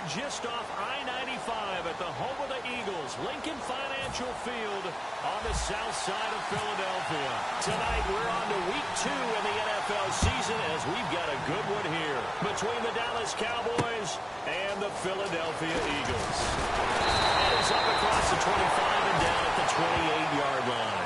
just off I-95 at the home of the Eagles, Lincoln Financial Field on the south side of Philadelphia. Tonight, we're on to week 2 in the NFL season as we've got a good one here between the Dallas Cowboys and the Philadelphia Eagles. And it's up across the 25 and down at the 28-yard line.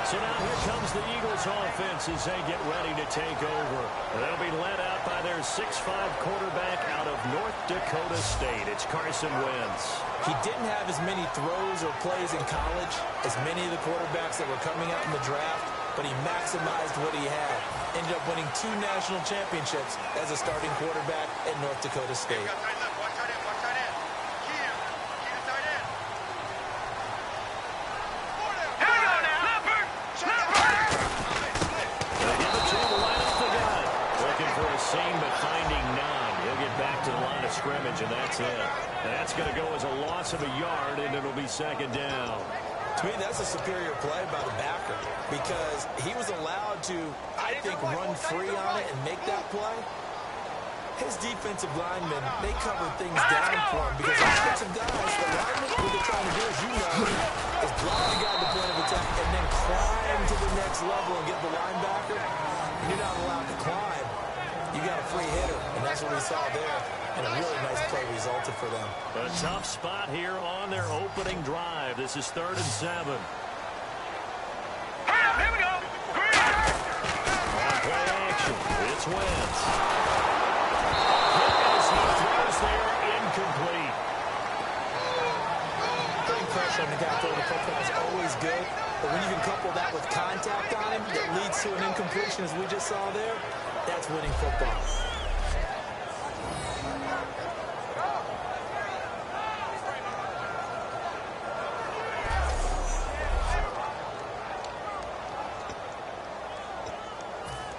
So now here comes the Eagles offense as they get ready to take over. They'll be led out by their 6'5 quarterback out of North Dakota State. It's Carson Wentz. He didn't have as many throws or plays in college as many of the quarterbacks that were coming out in the draft, but he maximized what he had. Ended up winning 2 national championships as a starting quarterback at North Dakota State. But finding none. He'll get back to the line of scrimmage, and that's it. That's going to go as a loss of a yard, and it'll be second down. To me, that's a superior play by the backer because he was allowed to, I think, run free on it and make that play. His defensive linemen, they covered things down for him because offensive guys, the linemen, what they're trying to do, as you know, is block the guy at the point of attack and then climb to the next level and get the linebacker. You're not allowed to climb. You got a free hitter, and that's what we saw there. And a really nice play resulted for them. A tough spot here on their opening drive. This is 3rd and 7. Here we go. On play action, it's Wentz. As he throws there, incomplete. Putting pressure on the guy throwing the football is always good, but when you can couple that with contact on him that leads to an incompletion, as we just saw there, that's winning football.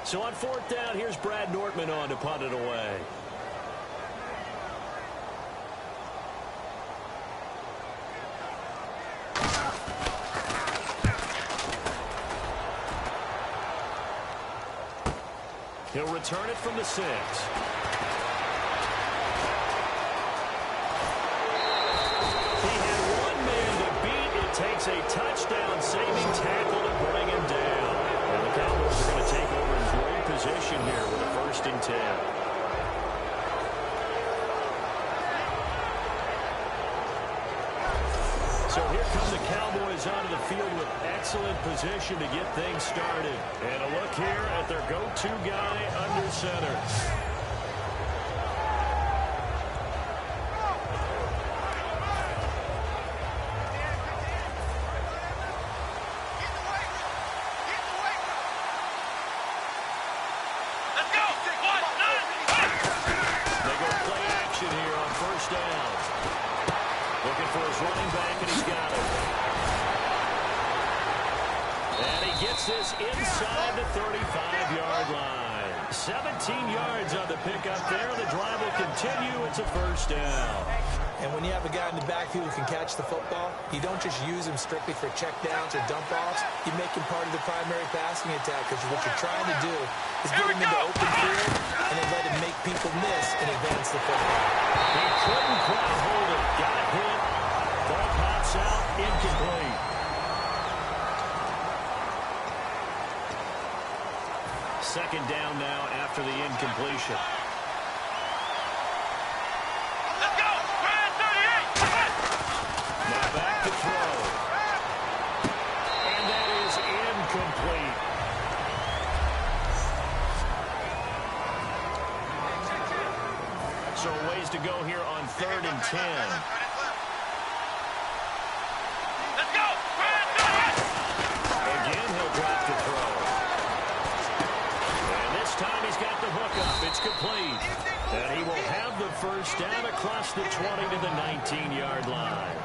So on 4th down, here's Brad Nortman on to punt it away. He'll return it from the 6. He had one man to beat. It takes a touchdown-saving tackle to bring him down. And the Cowboys are going to take over in great position here with a 1st and 10. So here come the Cowboys onto the field with excellent position to get things started. And a look here at their go-to guy under center. Let's go. They go play action here on 1st down. Looking for his running back, and he's got it. And he gets this inside the 35-yard line. 17 yards on the pickup there. The drive will continue. It's a 1st down. And when you have a guy in the backfield who can catch the football, you don't just use him strictly for checkdowns or dump-offs. You make him part of the primary passing attack because what you're trying to do is get him into open field and then let him make people miss and advance the football. He couldn't quite hold it. Got hit. Ball pops out. Incomplete. Second down now after the incompletion. Let's go. 38. Now back to throw. And that is incomplete. So ways to go here on 3rd and 10. Let's go. Again, he'll drop to throw. And this time he's got the hook up. It's complete. And he will have the 1st down across the 20 to the 19-yard line.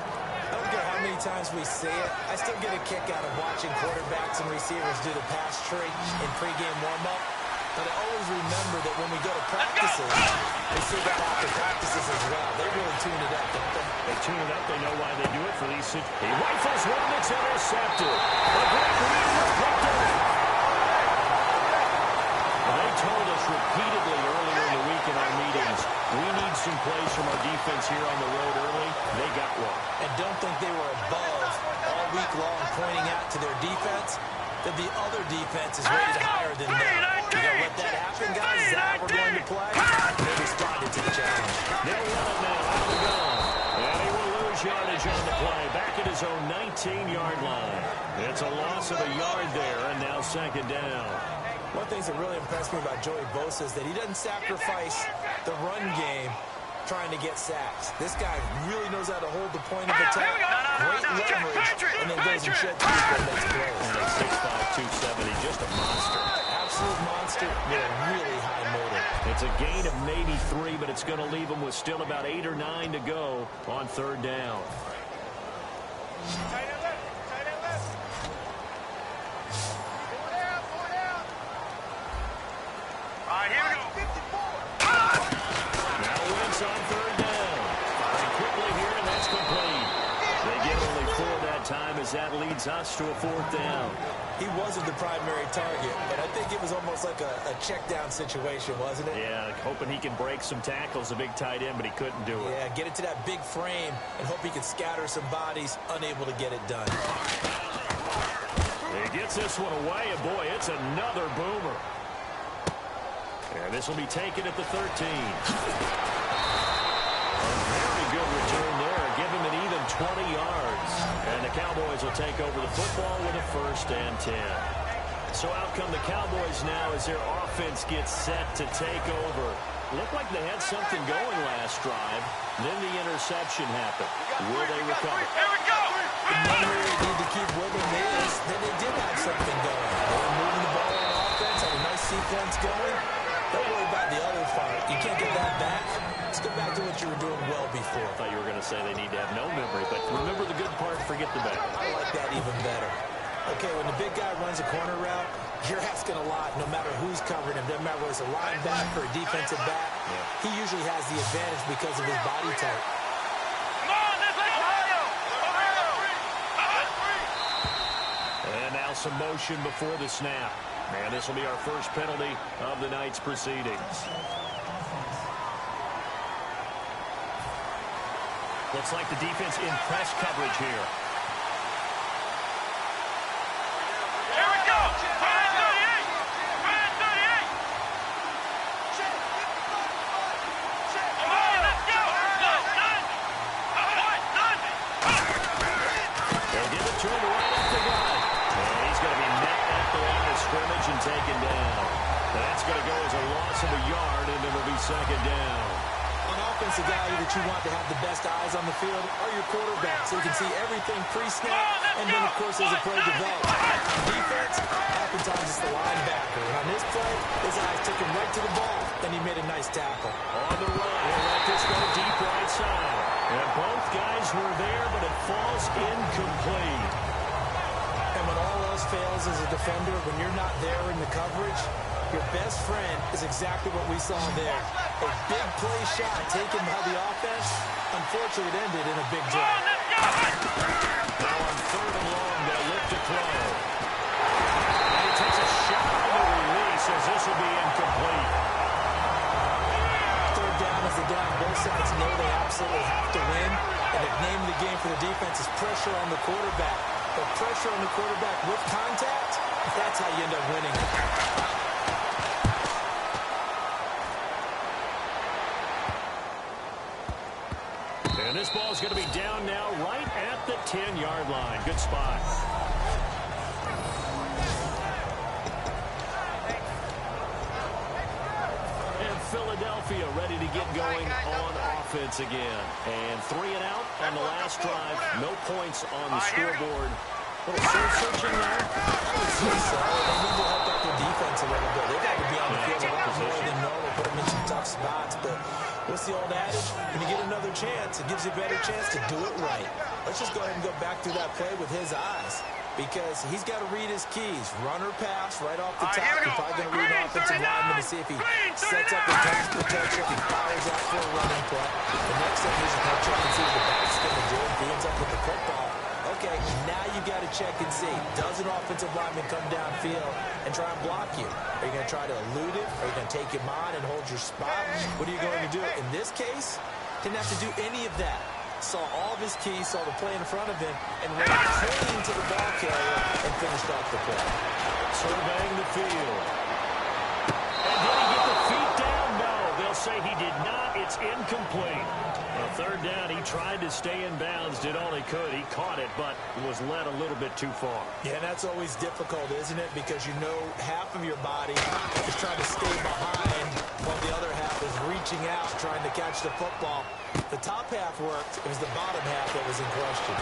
I don't care how many times we see it. I still get a kick out of watching quarterbacks and receivers do the pass tree in pregame warm-up. But I always remember that when we go to practices, we see that after practices as well. They really tune it up, don't they? They tune it up. They know why they do it for these. He rifles one that's intercepted. A great read was picked up. They told us repeatedly earlier in the week in our meeting plays from our defense here on the road early. They got one. And don't think they were above all week long pointing out to their defense that the other defense is rated higher than them. You gonna let that happen, guys? Is that how we're going to play? They responded to the challenge. They'll run it now. Out we go. And he will lose yardage on the play. Back at his own 19-yard line. It's a loss of a yard there, and now second down. One thing that really impressed me about Joey Bosa is that he doesn't sacrifice the run game trying to get sacks. This guy really knows how to hold the point of attack, great leverage, and then goes and sheds people and makes plays. And at 6'5", 270, just a monster. Absolute monster with a really high motor. It's a gain of maybe 3, but it's going to leave him with still about 8 or 9 to go on third down. Here we go. Now Wentz on third down. Firing quickly here, and that's complete. They get only 4 that time as that leads us to a fourth down. He wasn't the primary target, but I think it was almost like a check down situation, wasn't it? Yeah, hoping he can break some tackles, a big tight end, but he couldn't do it. Yeah, get it to that big frame and hope he can scatter some bodies, unable to get it done. He gets this one away, and boy, it's another boomer. And this will be taken at the 13. Very good return there. Give him an even 20 yards. And the Cowboys will take over the football with a 1st and 10. So out come the Cowboys now as their offense gets set to take over. Looked like they had something going last drive. Then the interception happened. Will they recover? Here we go. The number they need to keep with them is that they did have something going. They were moving the ball on offense, had a nice sequence going. Don't worry about the other part. You can't get that back. Let's go back to what you were doing well before. I thought you were going to say they need to have no memory, but remember the good part, forget the bad. I like that even better. Okay, when the big guy runs a corner route, you're asking a lot no matter who's covering him. Doesn't matter whether it's a linebacker or a defensive back. He usually has the advantage because of his body type. Come on, let's go. And now some motion before the snap. And this will be our first penalty of the night's proceedings. Looks like the defense in press coverage here. Here we go. 38. 38. Come on, let's go. They give it to him right at the gun. And he's going to be met at the line of scrimmage and taken down. That's going to go as a loss of a yard, and it'll be second down. On offense, the guy that you want to have the best eyes on the field are your quarterbacks, so you can see everything pre-snap, and then, of course, as the play develops. Defense, oftentimes it's the linebacker. And on this play, his eyes took him right to the ball, and he made a nice tackle. On the run, he'll let this go deep right side. And both guys were there, but it falls incomplete. And when all else fails as a defender, when you're not there in the coverage, your best friend is exactly what we saw there. A big play shot taken by the offense. Unfortunately, it ended in a big drive. Now on third and long, they'll look to throw. And he takes a shot on the release as this will be incomplete. Third down is the down. Both sides know they absolutely have to win. And the name of the game for the defense is pressure on the quarterback. But pressure on the quarterback with contact, that's how you end up winning. And this ball is going to be down now right at the 10-yard line. Good spot. And Philadelphia ready to get going on offense again. And 3 and out on the last drive. No points on the scoreboard. A little soul-searching there. I would say so. They need to help out their defense a little bit. They've got to be on the field a lot more than normal, put them in some tough spots. But what's the old adage? When you get another chance, it gives you a better chance to do it right. Let's just go ahead and go back through that play with his eyes, because he's got to read his keys. Run or pass right off the top. He's probably going to read an offensive lineman to see if he sets up a pass protection, if he fires out for a running play. The next thing is to check and see what the back's going to do, if he ends up with the football. Okay, now you got to check and see. Does an offensive lineman come downfield and try and block you? Are you going to try to elude it? Are you going to take him on and hold your spot? What are you going to do? In this case, didn't have to do any of that. Saw all of his keys, saw the play in front of him, and ran clean to the ball carrier and finished off the play. Surveying the field. And did he get the feet down? No, they'll say he did not. It's incomplete. On third down, he tried to stay in bounds, did all he could. He caught it, but was led a little bit too far. Yeah, and that's always difficult, isn't it? Because you know half of your body is trying to stay behind while the other half is reaching out, trying to catch the football. The top half worked. It was the bottom half that was in question.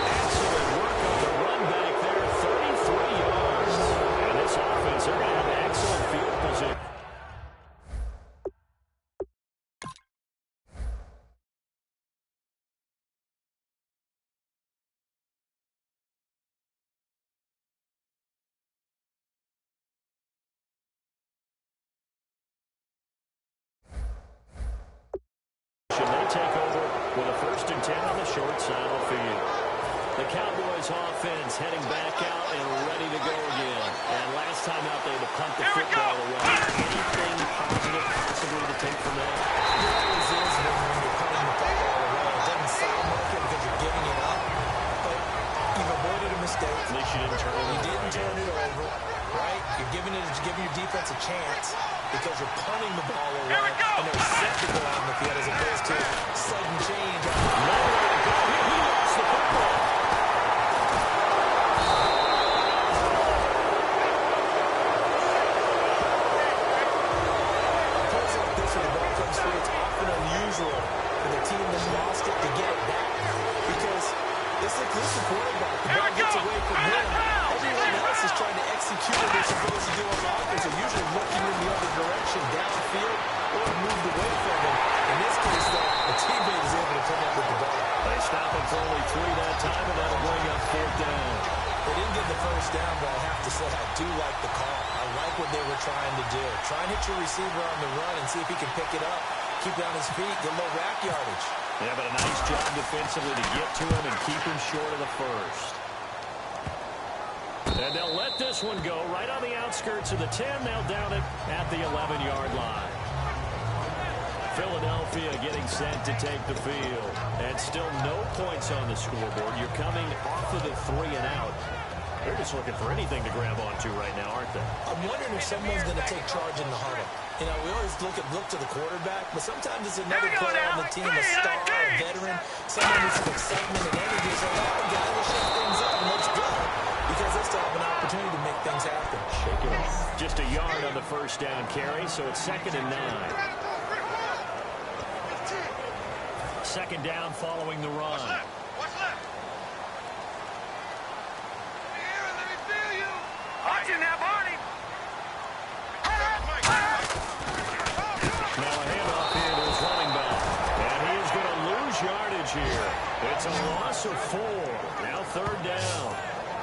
Excellent work on the run back there, 33 yards. And this offense, they're going to have excellent field position. They take over with a 1st and 10 on the short side of the field. The Cowboys offense heading back out and ready to go again. And last time out, they had to punt the football away. Anything positive possibly to take from that? There always is when you're punting the football away. It doesn't sound like it because you're giving it up. But you've avoided a mistake. At least you didn't turn it over. You didn't turn it over, right? You're giving your defense a chance because you're punting the ball away. And they're set to go on the field as opposed to sudden change. Nowhere to go. He lost the football. Plays like this when the ball comes free, it's often unusual for the team that lost it to get it back because it's like this quarterback. The ball gets away from him. Everyone else is trying to execute what they're supposed to do on offense. They're usually looking in the other direction, downfield, or moved away from him. In this case, though, the teammate is able to come up with the ball. They stop him for only 3 that time, and that'll bring up 4th down. They didn't get the first down, but I have to say I do like the call. I like what they were trying to do. Try and hit your receiver on the run and see if he can pick it up. Keep it on his feet, get a little rack yardage. Yeah, but a nice job defensively to get to him and keep him short of the first. And they'll let this one go right on the outskirts of the 10. They'll down it at the 11-yard line. Philadelphia getting set to take the field. And still no points on the scoreboard. You're coming off of the 3 and out. They're just looking for anything to grab onto right now, aren't they? I'm wondering if someone's going to take charge in the huddle. You know, we always look to the quarterback, but sometimes it's another player on the team, a star, a veteran, someone with some excitement and energy. So, oh, guys, we'll shake things up, and let's go. Because they still have an opportunity to make things happen. Shake it off. Just a yard on the first down carry, so it's 2nd and 9. 2nd down following the run. What's left? Let me feel you. Watch him now, Barney. Now a handoff here to his running back. And he is going to lose yardage here. It's a loss of 4. Now 3rd down.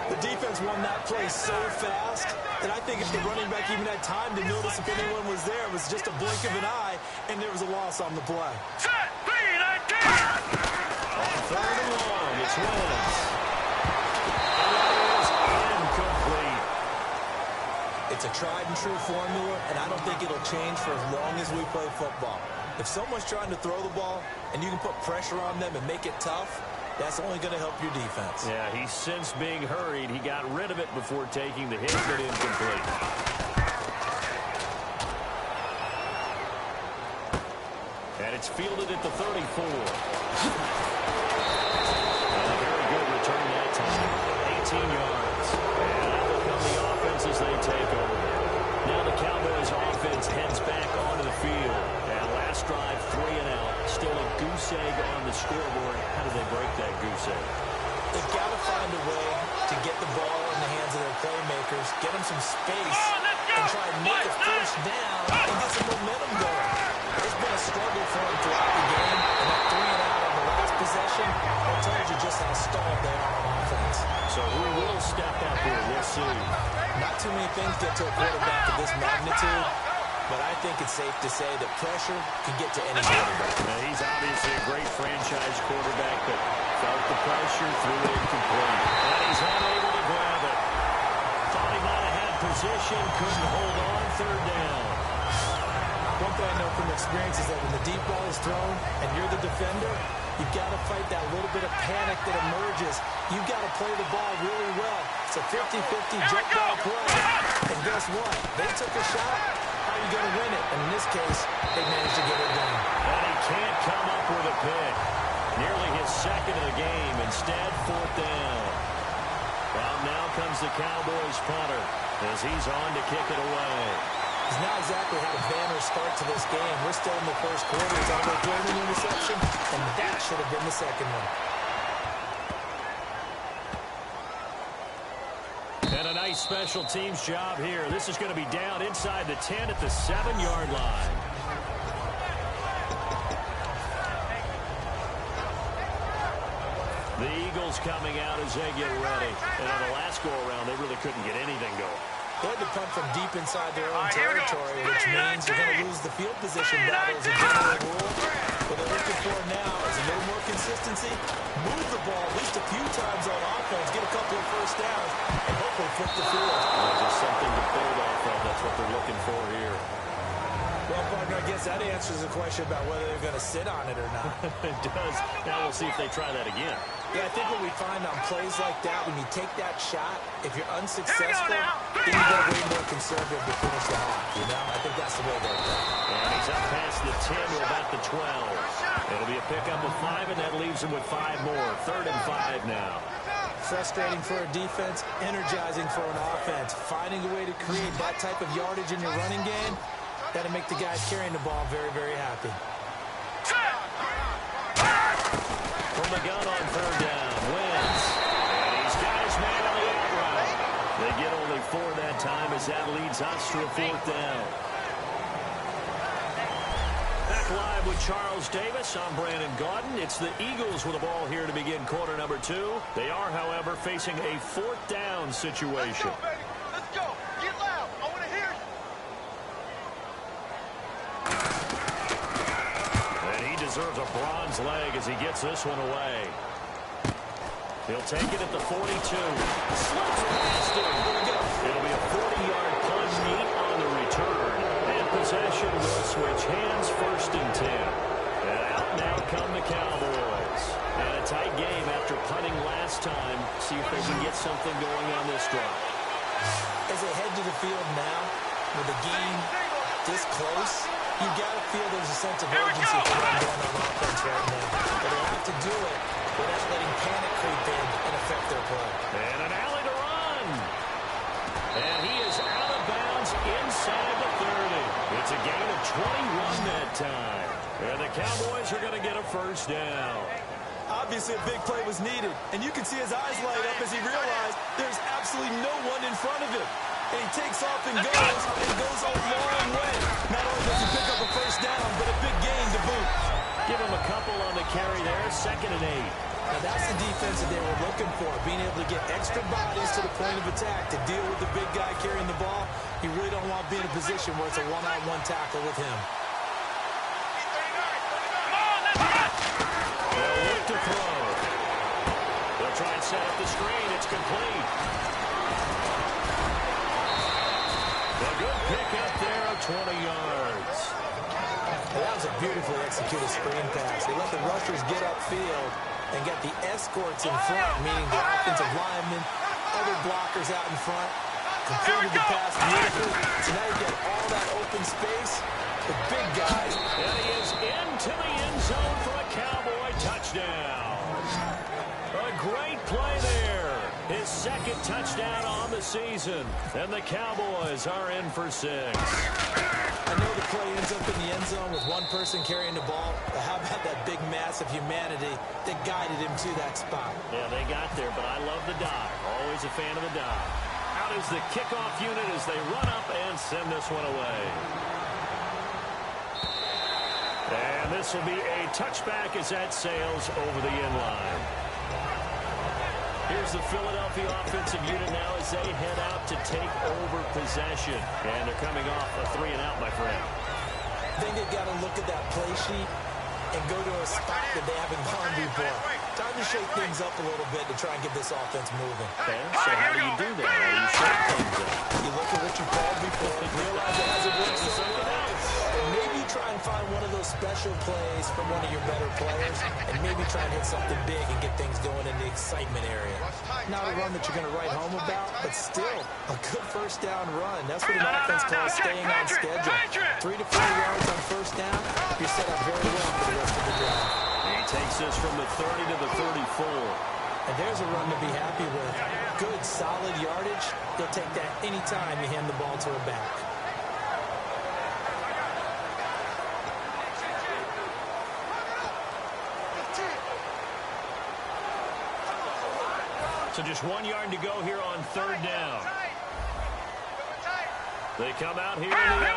The defense won that play so fast that I think if the running back even had time to notice if anyone was there, it was just a blink of an eye, and there was a loss on the play. Set, speed, ID. On 3rd and long, it's Williams. And that is incomplete. It's a tried and true formula, and I don't think it'll change for as long as we play football. If someone's trying to throw the ball and you can put pressure on them and make it tough, that's only going to help your defense. Yeah, he's since being hurried. He got rid of it before taking the hit, but incomplete. And it's fielded at the 34. And a very good return that time. 18 yards. And that will come the offense as they take over. Now the Cowboys offense heads back onto the field. And last drive, 3 and out. Still a goose egg on the scoreboard. How do they break that goose egg? They've got to find a way to get the ball in the hands of their playmakers, get them some space, and try and make a first down and get some momentum going. It's been a struggle for them throughout the game, and that 3 and out on the last possession, that tells you just how stalled they are on offense. So who will step up here? We'll see. Not too many things get to a quarterback of this magnitude, but but I think it's safe to say that pressure can get to any quarterback. Now, he's obviously a great franchise quarterback, but felt the pressure, threw it incomplete. And he's unable to grab it. Thought he might have had position, couldn't hold on, third down. One thing I know from experience is that when the deep ball is thrown and you're the defender, you've got to fight that little bit of panic that emerges. You've got to play the ball really well. It's a 50-50 jump ball play. And guess what? They took a shot. How are you going to win it? And in this case, they managed to get it done. And he can't come up with a pick. Nearly his second of the game. Instead, fourth down. Well, now comes the Cowboys punter as he's on to kick it away. He's not exactly had a banner start to this game. We're still in the first quarter. He's on the third interception, and that should have been the second one. And a nice special teams job here. This is going to be down inside the 10 at the 7-yard line. The Eagles coming out as they get ready. And on the last go-around, they really couldn't get anything going. They had to punt from deep inside their own territory, which means you're going to lose the field position battle as a general rule. What they're looking for now is a little more consistency, move the ball at least a few times on offense, get a couple of first downs, and hopefully flip the field. Just something to build off of. That's what they're looking for here. Well, partner, I guess that answers the question about whether they're going to sit on it or not. It does. Now we'll see if they try that again. Yeah, I think what we find on plays like that, when you take that shot, if you're unsuccessful, then you go way more conservative to finish the half, you know? I think that's the way they're going. And he's up past the 10 to about the 12. It'll be a pickup of 5, and that leaves him with 5 more. 3rd and 5 now. Frustrating for a defense, energizing for an offense. Finding a way to create that type of yardage in your running game, that'll make the guys carrying the ball very, very happy. From the gun on 3rd down, Wentz. And he's got his man on the outright. They get only 4 that time as that leads us to a 4th down. Back live with Charles Davis. I'm Brandon Gaudin. It's the Eagles with the ball here to begin quarter number 2. They are, however, facing a 4th down situation. Let's go, baby. Let's go. Get loud. I want to hear you. Deserves a bronze leg as he gets this one away. He'll take it at the 42. Slips past him. It'll be a 40-yard punt neat on the return. And possession will switch hands, 1st and 10. And out now come the Cowboys. And a tight game after punting last time. See if they can get something going on this drive. As they head to the field now, with the game this close, you got to feel there's a sense of urgency to run down on offense right now. But they have to do it without letting panic creep in and affect their play. And an alley to run. And he is out of bounds inside the 30. It's a gain of 21 that time. And the Cowboys are going to get a 1st down. Obviously, a big play was needed. And you can see his eyes light up as he realized there's absolutely no one in front of him. And he takes off and goes a long way. Not only does he pick up a 1st down, but a big gain to boot. Give him a couple on the carry there, 2nd and 8. Now that's the defense that they were looking for, being able to get extra bodies to the point of attack to deal with the big guy carrying the ball. You really don't want to be in a position where it's a one-on-one tackle with him. They'll look to throw. They'll try and set up the screen. It's complete. A good pick up there of 20 yards. That was a beautifully executed screen pass. They let the rushers get upfield and get the escorts in front, meaning the offensive linemen, other blockers out in front, completed the pass beautifully. So now you get all that open space. The big guys. And he is into the end zone for a Cowboy touchdown. A great play there. His 2nd touchdown on the season. And the Cowboys are in for 6. I know the play ends up in the end zone with one person carrying the ball, but how about that big mass of humanity that guided him to that spot? Yeah, they got there, but I love the dive. Always a fan of the dive. Out is the kickoff unit as they run up and send this one away. And this will be a touchback as that sails over the end line. Here's the Philadelphia offensive unit now as they head out to take over possession. And they're coming off a 3-and-out, my friend. I think they've got to look at that play sheet and go to a spot that they haven't gone before. Time to shake things up a little bit to try and get this offense moving. Okay, so how do you do that? How do you shake things up? You look at what you called before and realize it hasn't worked so something else. And maybe try and find one of those special plays from one of your better players and maybe try and hit something big and get things going in the excitement area. Not a run that you're going to write home about, but still a good first down run. That's what an offense calls staying on schedule. 3 to 4 yards on first down, you're set up very well for the rest of the drive. He takes us from the 30 to the 34. And there's a run to be happy with. Good, solid yardage. You'll take that anytime you hand the ball to a back. So just 1 yard to go here on third down. They come out here in the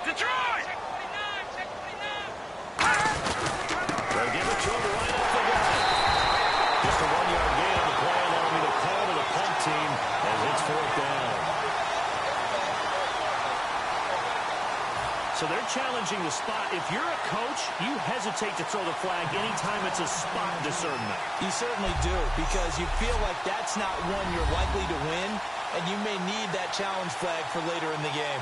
Detroit! They'll give it to him right up the gut. Just a 1 yard gain on the play, and that'll be the call to the punt team as it's fourth down. So they're challenging the spot. If you're a coach, you hesitate to throw the flag anytime it's a spot discernment. You certainly do, because you feel like that's not one you're likely to win, and you may need that challenge flag for later in the game.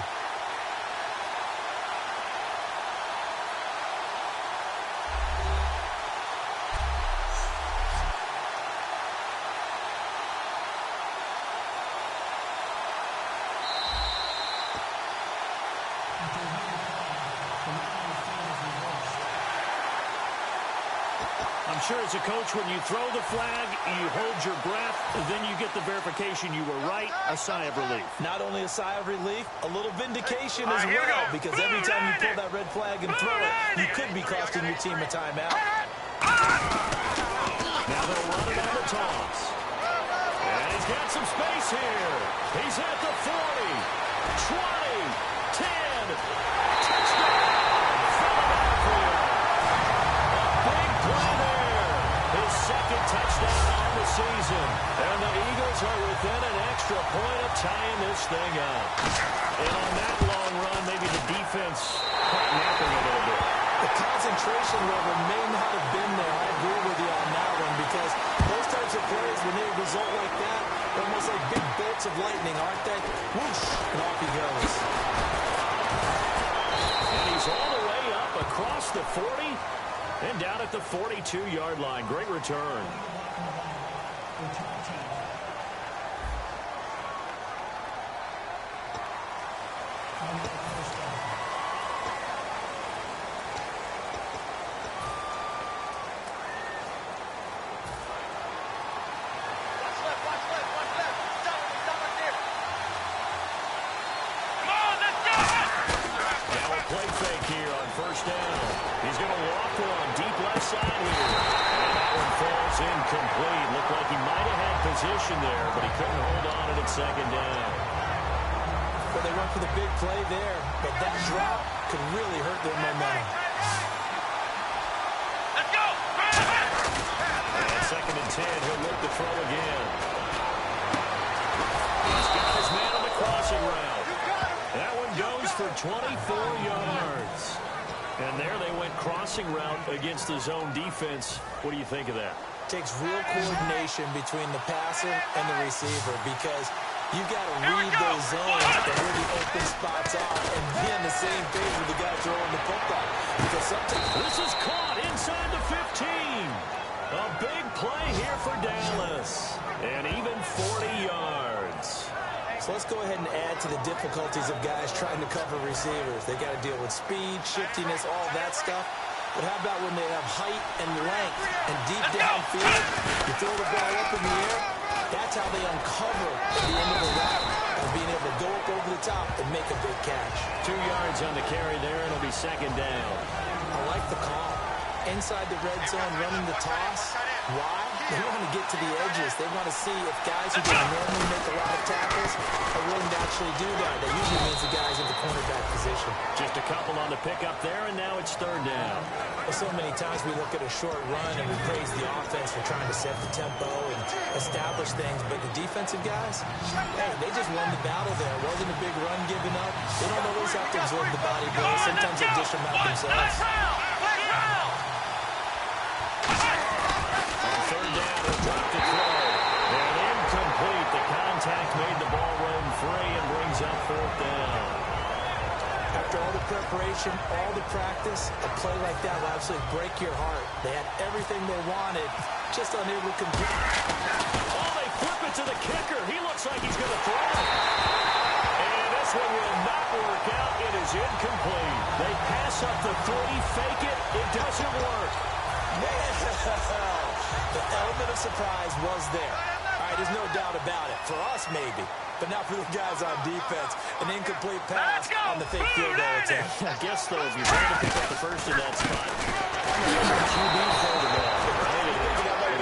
I'm sure as a coach, when you throw the flag, you hold your breath, then you get the verification you were right, a sigh of relief. Not only a sigh of relief, a little vindication as well, because every time you pull that red flag and throw it, you could be costing your team a timeout. Now they'll run it on the toss. And he's got some space here. He's at the 40, 20, 10, touchdown, Philadelphia. Big play there. His second touchdown on the season. And the Eagles are within an extra point of tying this thing up. And on that long run, maybe the defense caught napping a little bit. The concentration level may not have been there. I agree with you on that one, because those types of plays, when they result like that, they're almost like big bolts of lightning, aren't they? Whoosh, and off he goes. And he's all the way up across the 40 and down at the 42-yard line. Great return. Incomplete. Looked like he might have had position there, but he couldn't hold on at second down. Well, they went for the big play there, but that drop could really hurt their momentum. Let's go! And second and 10, he'll look to throw again. He's got his man on the crossing route. That one goes for 24 yards. And there they went crossing route against the zone defense. What do you think of that? Takes real coordination between the passer and the receiver, because you've got to read those zones and where the open spots are and be on the same page with the guy throwing the football. Because sometimes this is caught inside the 15. A big play here for Dallas. And even 40 yards. So let's go ahead and add to the difficulties of guys trying to cover receivers. They got to deal with speed, shiftiness, all that stuff. But how about when they have height and length and deep downfield? You throw the ball up in the air, that's how they uncover at the end of the route, and being able to go up over the top and make a big catch. 2 yards on the carry there, and it'll be second down. I like the call. Inside the red zone, running the toss. Why? They want to get to the edges. They want to see if guys who don't normally make a lot of tackles are willing to actually do that. That usually means the guy's in the cornerback position. Just a couple on the pickup there, and now it's third down. Well, so many times we look at a short run and we praise the offense for trying to set the tempo and establish things, but the defensive guys, hey, they just won the battle there. It wasn't a big run given up. They don't always have to absorb the body blow. Sometimes they dish them out themselves. On third down, he'll drop the throw. And incomplete. The contact made the ball roam free and brings up fourth down. After all the preparation, all the practice, a play like that will absolutely break your heart. They had everything they wanted, just unable to complete. Oh, they flip it to the kicker. He looks like he's going to throw it. And this one will not work out. It is incomplete. They pass up the 3, fake it. It doesn't work. Man, the element of surprise was there. All right, there's no doubt about it. For us, maybe. But not for the guys on defense. An incomplete pass on the fake field goal attempt. I guess, though, if you're trying to pick up the first in that spot, QB's holding up.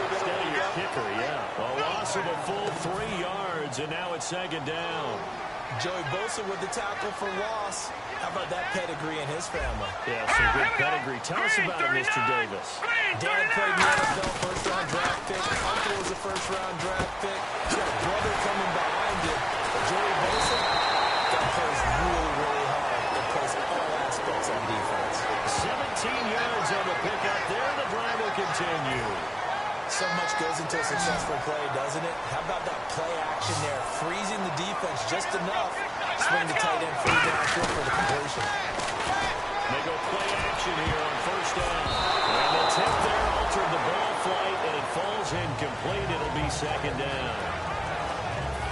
Instead of your kicker, yeah. A loss of a full 3 yards, and now it's second down. Joey Bosa with the tackle for loss. How about that pedigree in his family? Yeah, some good pedigree. Tell us about it, Mr. Davis. Dad played in the NFL, first-round draft pick. Uncle was a first-round draft pick. He's got a brother coming behind him. But Joey Bosa, that plays really, really hard. It plays all aspects on defense. 17 yards on the pickup there. The drive will continue. So much goes into a successful play, doesn't it? How about that play action there? Freezing the defense just enough. Swing the tight end free downfield for the completion. They go play action here on first down. And the tip there altered the ball flight, and it falls incomplete. It'll be second down.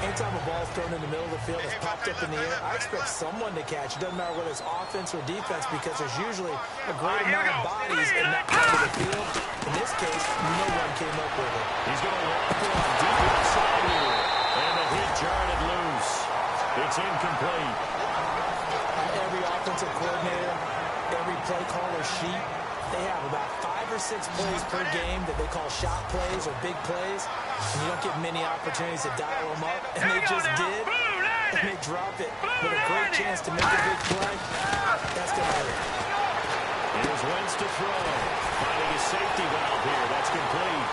Anytime a ball's thrown in the middle of the field, it's popped up in the air, I expect someone to catch. It doesn't matter whether it's offense or defense because there's usually a great amount of bodies in that part of the field. In this case, no one came up with it. He's going to walk one deep inside here. And the hit jarred it loose. It's incomplete. Every offensive coordinator, every play caller sheet, they have about 5 or 6 plays per game that they call shot plays or big plays. And you don't get many opportunities to dial them up. And they just did. And they drop it with a great chance to make a big play. That's going to hurt. Here's Wentz to throw. Finding a safety valve here. That's complete.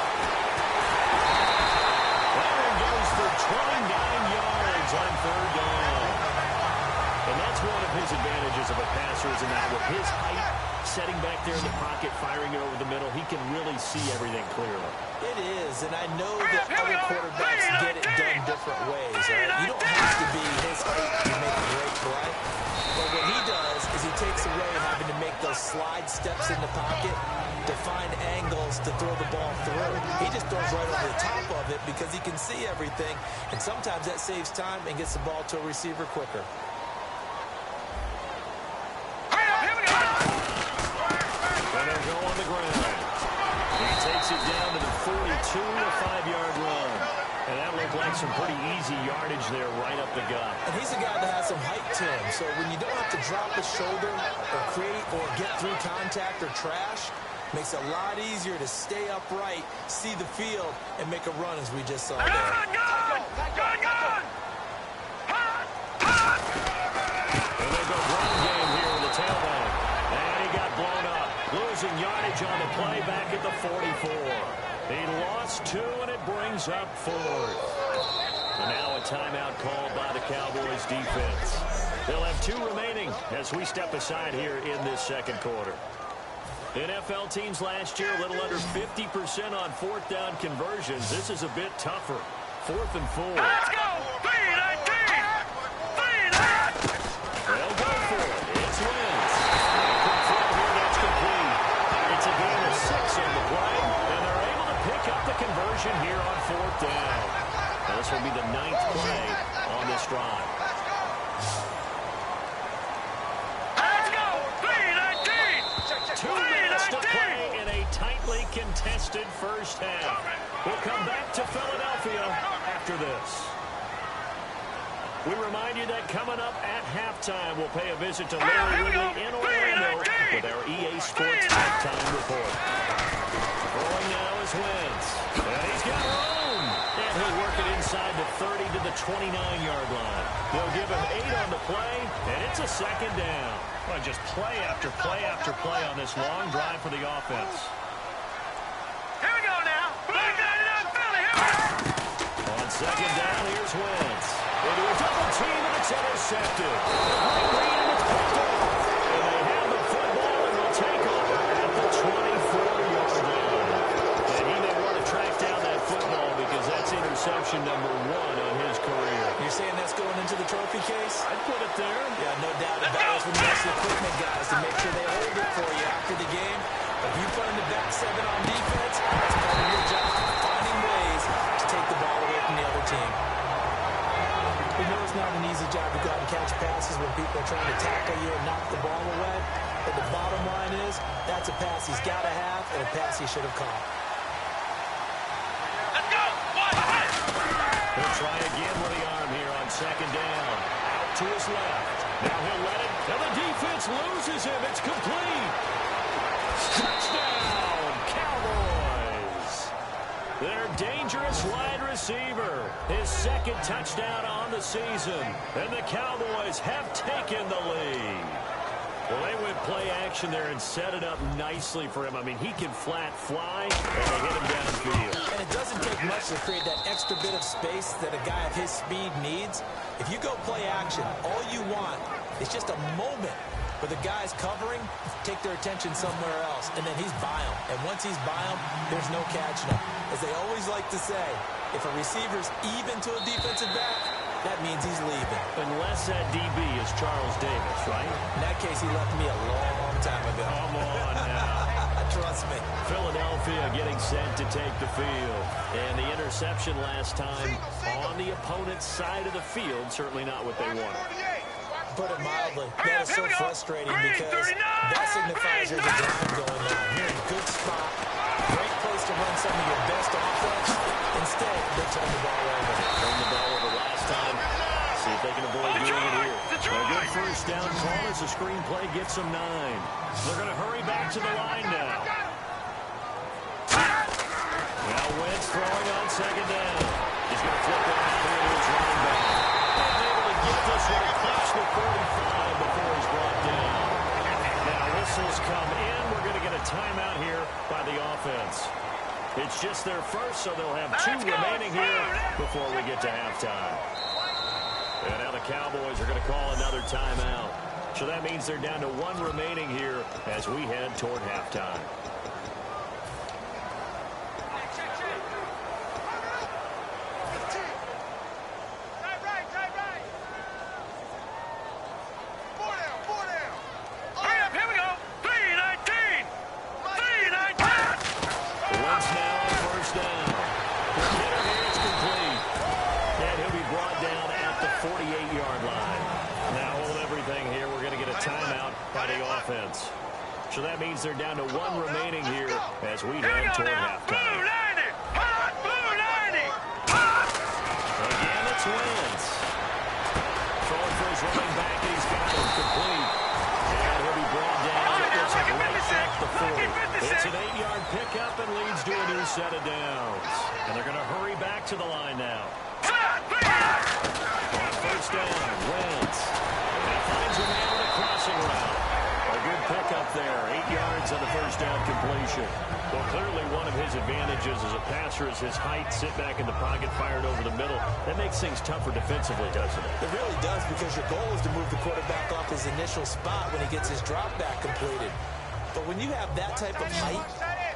That one goes for 29 yards on third down. And that's one of his advantages of a passer, isn't that? With his height, setting back there in the pocket, firing it over the middle, he can really see everything clearly. It is, and I know that other quarterbacks get it done different ways. Right? You don't have to be his height to make a great play. But what he does is he takes away having to make those slide steps in the pocket to find angles to throw the ball through. He just throws right over the top of it because he can see everything, and sometimes that saves time and gets the ball to a receiver quicker. And they'll go on the ground. He takes it down to the 42, a 5-yard run. And that looked like some pretty easy yardage there right up the gut. And he's a guy that has some height to him, so when you don't have to drop his shoulder or create or get through contact or trash, makes it a lot easier to stay upright, see the field, and make a run as we just saw there. And they go ground game here with the tailback. And he got blown up. Losing yardage on the play back at the 44. He lost 2, and it brings up 4th. And now a timeout called by the Cowboys defense. They'll have 2 remaining as we step aside here in this second quarter. NFL teams last year a little under 50% on 4th down conversions. This is a bit tougher. 4th and 4. Let's go! 3-19! 3-19! They'll go for it. It's Wentz. Quick throw here, that's complete. It's a gain of 6 on the play, and they're able to pick up the conversion here on 4th down. Now this will be the 9th play on this drive. Let's go! 3-19! 2 minutes to play in a tightly contested first half. We'll come back to Philadelphia after this. We remind you that coming up at halftime, we'll pay a visit to Larry Ridley in Orlando with our EA Sports Halftime Report. Throwing now is Wentz. And he's got room. And he'll work it inside the 30 to the 29-yard line. They'll give him 8 on the play, and it's a second down. Well, just play after play after play on this long drive for the offense. Here we go now. Back it up, Philly. Here we go. On second down, here's Wentz. Into a double team, and it's intercepted. A great read, and it's picked up. And they have the football, and they'll take over at the 24-yard line. And he may want to track down that football because that's interception number 1 on his career. You're saying that's going into the trophy case? I'd put it there. Yeah, no doubt about it. When you ask the equipment guys to make sure they hold it for you after the game. If you put in the back 7 on defense, that's part of your job, finding ways to take the ball away from the other team. We know it's not an easy job to go out and catch passes when people are trying to tackle you and knock the ball away. But the bottom line is, that's a pass he's got to have and a pass he should have caught. Let's go. He'll try again with the arm here on second down. Out to his left. Now he'll let it. Now the defense loses him. It's complete. Touchdown, Cowboys. Their dangerous wide receiver. His second touchdown on the season. And the Cowboys have taken the lead. Well, they went play action there and set it up nicely for him. I mean, he can flat fly, and they hit him downfield. And it doesn't take much to create that extra bit of space that a guy of his speed needs. If you go play action, all you want is just a moment where the guys covering take their attention somewhere else, and then he's by him. And once he's by him, there's no catching him. As they always like to say, if a receiver's even to a defensive back, that means he's leaving. Unless that DB is Charles Davis, right? In that case, he left me a long time ago. Come on now. Trust me. Philadelphia getting set to take the field. And the interception last time on the opponent's side of the field, certainly not what they wanted. Put it mildly, that is so frustrating because that signifies there's a drive going on. You're in a good spot, great place to run some of your best offense. Instead, they turn the ball over. Turn the ball over last time. See if they can avoid doing it here. A good first down call as the screenplay gets them 9. They're going to hurry back to the line now. Now Wentz throwing on second down. He's going to flip it out here to his running back. Able to get this one across the 45 before he's brought down. Now whistles come in. We're going to get a timeout here by the offense. It's just their first, so they'll have 2 remaining here before we get to halftime. And now the Cowboys are going to call another timeout. So that means they're down to 1 remaining here as we head toward halftime. So that means they're down to 1 remaining here as we head toward halftime. Again, it's Wentz. Throwing for his running back, and he's got it complete. And he'll be brought down. It looks like right at the 40. It's an 8-yard pickup and leads to a new set of downs. And they're going to hurry back to the line now. On first down, Wentz. And finds a man with a crossing route. A good pickup there, 8 yards on the first down completion. Well, clearly one of his advantages as a passer is his height, sit back in the pocket, fired over the middle. That makes things tougher defensively, doesn't it? It really does, because your goal is to move the quarterback off his initial spot when he gets his drop back completed. But when you have that type of height,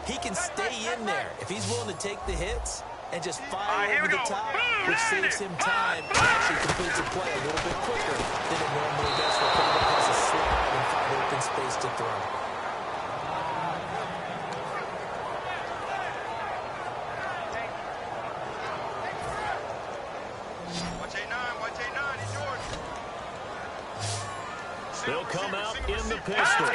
he can stay in there if he's willing to take the hits and just fire over the top, which saves him time and actually completes the play a little bit quicker than it normally does for a quarterback has a slide and find open space to throw. They'll come out in the pistol.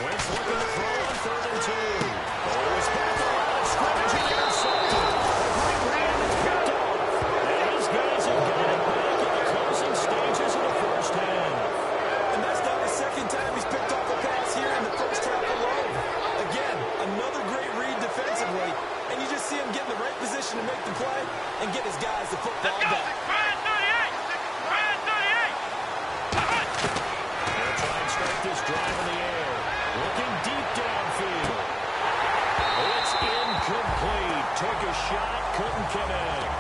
Wentz looking to throw on 3rd and 2. Always back the line of scrimmage and intercepted. A great read and it's picked off. And these guys have got it back in the closing stages of the first half. And that's not the second time he's picked off a pass here in the first half alone. Again, another great read and get his guys the football Let's go. back. Ryan 38. Ryan 38. They'll try and start this drive in the air. Looking deep downfield. It's incomplete. Took a shot, couldn't connect.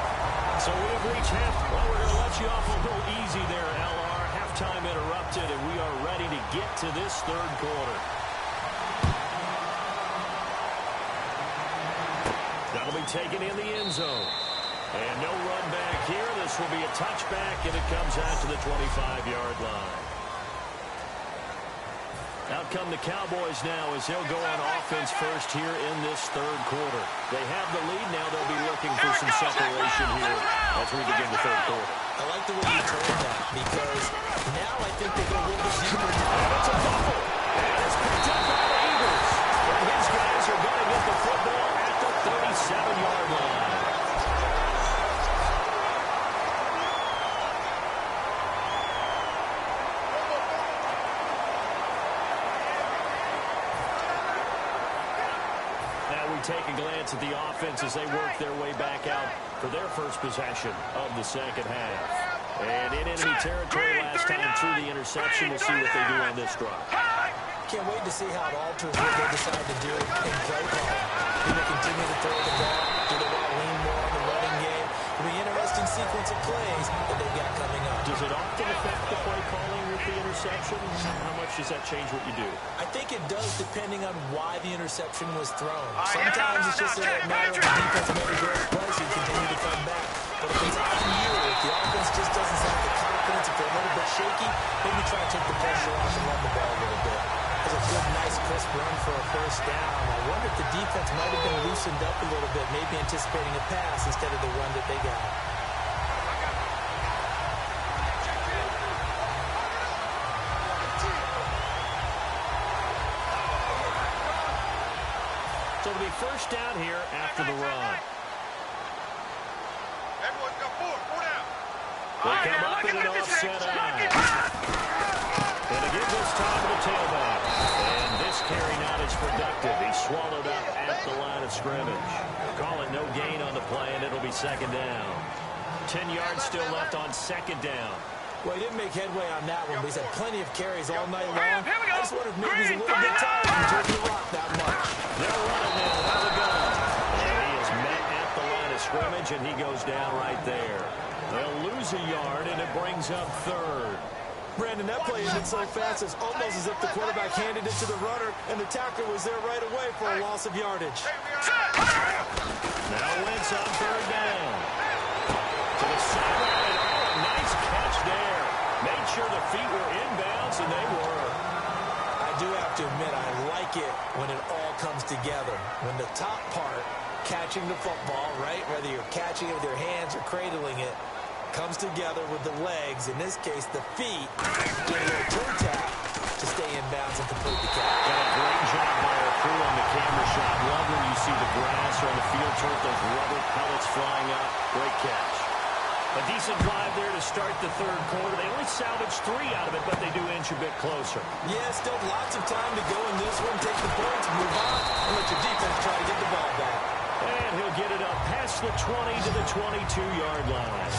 So we have reached half. Well, we're going to let you off a little easy there, LR. Halftime interrupted, and we are ready to get to this third quarter. That'll be taken in the end zone. And no run back here. This will be a touchback, and it comes out to the 25-yard line. Out come the Cowboys now as they'll go on offense first here in this third quarter. They have the lead now. They'll be looking for some separation here as we begin the third quarter. I like the way you told that because now I think they're going to move the deeper. It's a fumble. And it's picked up by the Eagles. And his guys are going to get the football at the 37-yard line. Take a glance at the offense as they work their way back out for their first possession of the second half. And in enemy territory last time through the interception. We'll see what they do on this drive. Can't wait to see how it alters what they decide to do in play calling. Do they continue to throw the ball? Do they want to lean more on the running game? It'll be an interesting sequence of plays that they've got coming up. Does it often affect the play calling with the interception? How much does that change what you do? I think it does depending on why the interception was thrown. Sometimes it's just a matter of the defense made a great play, so you continue to come back. But if it's on you, if the offense just doesn't have the confidence, if they're a little bit shaky, maybe try to take the pressure off and run the ball a little bit. That's a good, nice, crisp run for a first down. I wonder if the defense might have been loosened up a little bit, maybe anticipating a pass instead of the run that they got. So it'll be first down here after the run. Everyone's got four down. They come up in an offset eye. And again this time to the tailback. And this carry not as productive. He's swallowed up at the line of scrimmage. Call it no gain on the play, and it'll be second down. 10 yards still left on second down. Well, he didn't make headway on that one, but he's had plenty of carries all night long. I just wonder if maybe he's a little bit tired from taking the rock that much. They'll run it now. How to go? And he is met at the line of scrimmage, and he goes down right there. They'll lose a yard, and it brings up third. Brandon, that play ended so fast, it's almost as if the quarterback handed it to the runner, and the tackler was there right away for a loss of yardage. Now Wentz on third down. To the sideline, and a nice catch there. Made sure the feet were inbounds, and they were. I do have to admit, I like it when it all comes together. When the top part, catching the football, right, whether you're catching it with your hands or cradling it, comes together with the legs, in this case the feet, doing a little toe tap to stay in bounds and complete the catch. Got a great job by our crew on the camera shot. Love when you see the grass or on the field turf, those rubber pellets flying out. Great catch. A decent drive there to start the third quarter. They only salvaged 3 out of it, but they do inch a bit closer. Yeah, still lots of time to go in this one. Take the points, move on, and let your defense try to get the ball back. And he'll get it up past the 20 to the 22-yard line.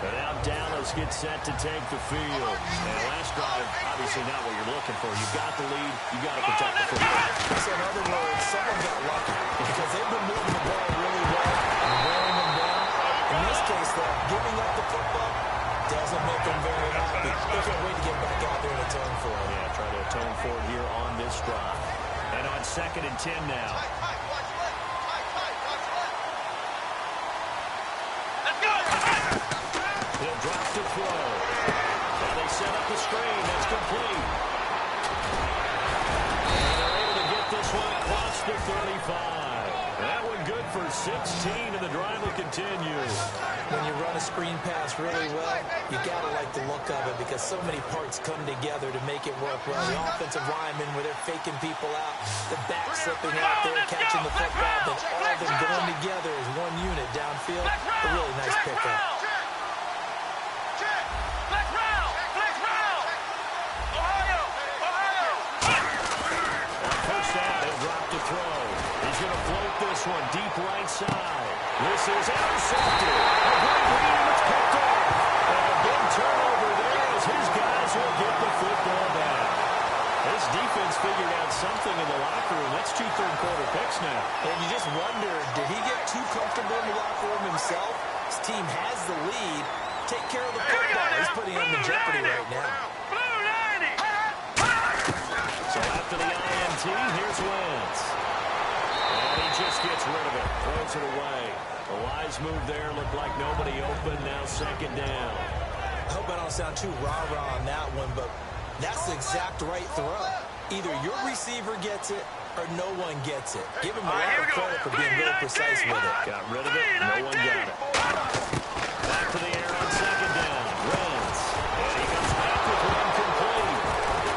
But now Dallas gets set to take the field. And last drive, obviously not what you're looking for. You've got the lead. You've got to protect the football. So in other words, someone got lucky because they've been moving the ball really well and wearing them down. In this case, though, giving up the football doesn't make them very happy. They can't wait to get back out there and atone for it. Yeah, try to atone for it here on this drive. And on 2nd and 10 now. He'll drop to throw. And they set up the screen. That's complete. And they're able to get this one across the 35. That one good for 16, and the drive will continue. When you run a screen pass really well, you got to like the look of it because so many parts come together to make it work well. The offensive linemen, where they're faking people out, the back slipping out there, catching the football, then all of them going together as one unit downfield. A really nice pickup. First down, he'll drop to throw. He's going to float this one deep right side. This is intercepted. A great read, and it's picked off. And a big turnover there as his guys will get the football back. This defense figured out something in the locker room. That's 2 third-quarter picks now. And you just wonder, did he get too comfortable in the locker room himself? His team has the lead. Take care of the football. He's putting them in jeopardy right now. So after the INT, here's Wentz. And he just gets rid of it. Throws it away. The wise move there. Looked like nobody open. Now second down. I hope I don't sound too rah-rah on that one, but that's the exact right throw. Either your receiver gets it or no one gets it. Give him a lot of credit for being real precise with it. Got rid of it. No one got it. Back to the air on second down. Wentz. And he comes back with one complete.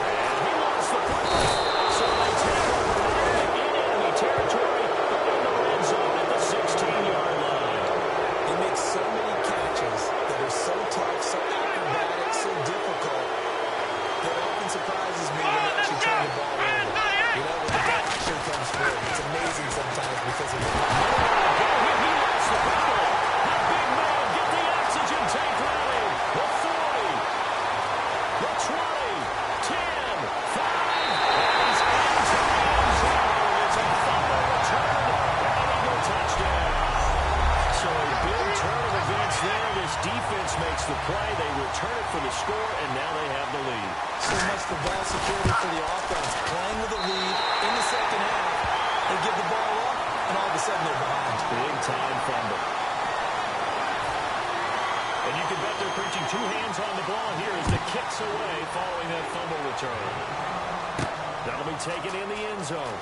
And he lost the football. So they take over in enemy territory, but in the red zone at the 16-yard line. He makes so many catches that are so tough, so acrobatic, so difficult, that often surprises me when they actually turn the ball over. You know, when the action comes through, it's amazing sometimes because of He lost the football. That big man, get the oxygen tank ready. The 40, the 20, 10, 5, and he's into the end zone. It's a fumble return and another touchdown. So a big turn of events there. This defense makes the play. They return it for the score, and now they have the lead. so much for ball security for the offense. Playing with a lead in the second half, they give the ball up, and all of a sudden they're behind. Big time fumble. And you can bet they're preaching 2 hands on the ball here as the kick's away following that fumble return. That'll be taken in the end zone.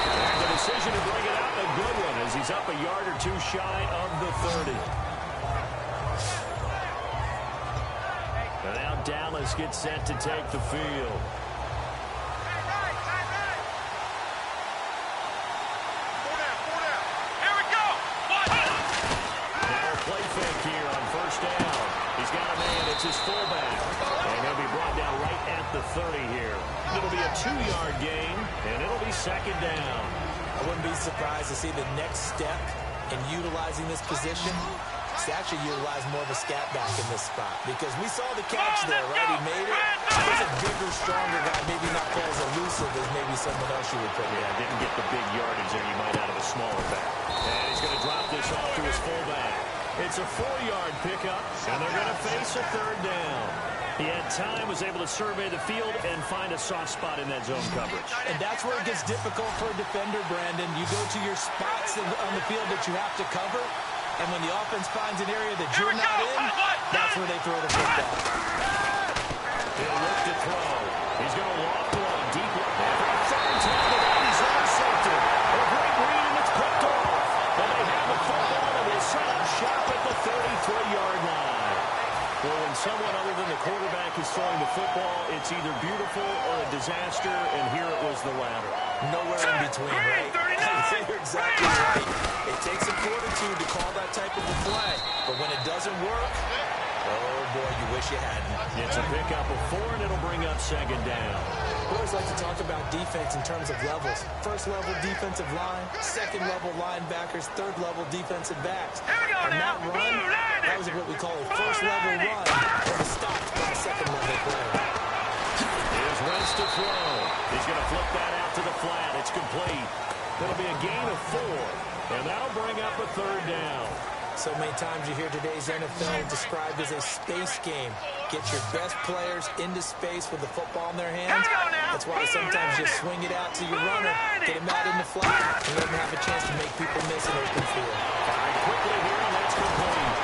And the decision to bring it out, a good one, as he's up a yard or 2 shy of the 30. And now Dallas gets set to take the field. His fullback, and he'll be brought down right at the 30 here. It'll be a 2-yard gain, and it'll be second down. I wouldn't be surprised to see the next step in utilizing this position is to actually utilize more of a scat back in this spot, because we saw the catch there, right? He made it. He's a bigger, stronger guy, maybe not quite as elusive as maybe someone else you would put in. Yeah, didn't get the big yardage there you might out of a smaller back. And he's going to drop this off to his fullback. It's a 4-yard pickup, and they're going to face a third down. He had time, was able to survey the field and find a soft spot in that zone coverage. And that's where it gets difficult for a defender, Brandon. You go to your spots on the field that you have to cover, and when the offense finds an area that you're not in, that's where they throw the football. He'll look to throw. He's going to loft one deep left. Third tackle, and he's intercepted. A great read, and it's picked off. And they have the football, and they set up shop at the 33-yard line. Well, when someone other than the quarterback is throwing the football, it's either beautiful or a disaster, and here it was the latter. Nowhere in between, right? You're exactly right. It takes a fortitude to call that type of a play, but when it doesn't work, oh boy, you wish you hadn't. It's a pickup of 4, and it'll bring up second down. We always like to talk about defense in terms of levels. First level defensive line, second level linebackers, third level defensive backs. And that run, that was what we call a first level run that was stopped by a second level player. Here's Wentz to throw. He's going to flip that out to the flat. It's complete. It'll be a gain of 4, and that'll bring up a third down. So many times you hear today's NFL described as a space game. Get your best players into space with the football in their hands. That's why sometimes you swing it out to your runner, get him out in the flat, and let him have a chance to make people miss an open field. Fired quickly here, and that's complete.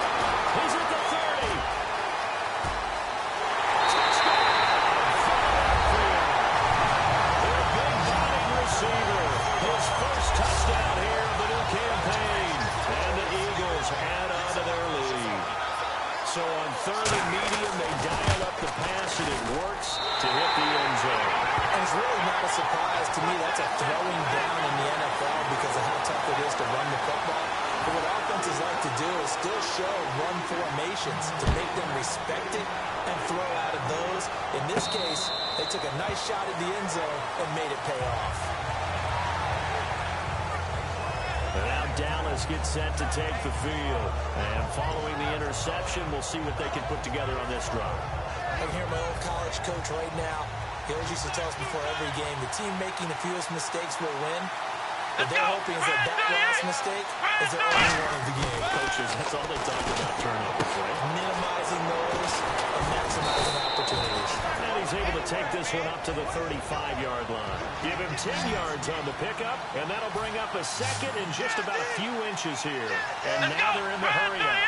He's at the 30. Touchdown, Philadelphia. Their big-bodied receiver. His first touchdown here of the new campaign. And the Eagles add on to their lead. So on third and medium, they dial up the pass, and it works to hit the end zone. And it's really not a surprise to me. That's a throwing down in the NFL because of how tough it is to run the football. But what offenses like to do is still show run formations to make them respect it and throw out of those. In this case, they took a nice shot at the end zone and made it pay off. And now Dallas gets set to take the field. And following the interception, we'll see what they can put together on this drive. I can hear my old college coach right now. He always used to tell us before every game, the team making the fewest mistakes will win. What they're hoping is that last mistake is their only one of the game. Coaches, that's all they talk about, turnovers, right? Minimizing those and maximizing opportunities. And he's able to take this one up to the 35-yard line. Give him 10 yards on the pickup, and that'll bring up a second in just about a few inches here. And now they're in the hurry-up.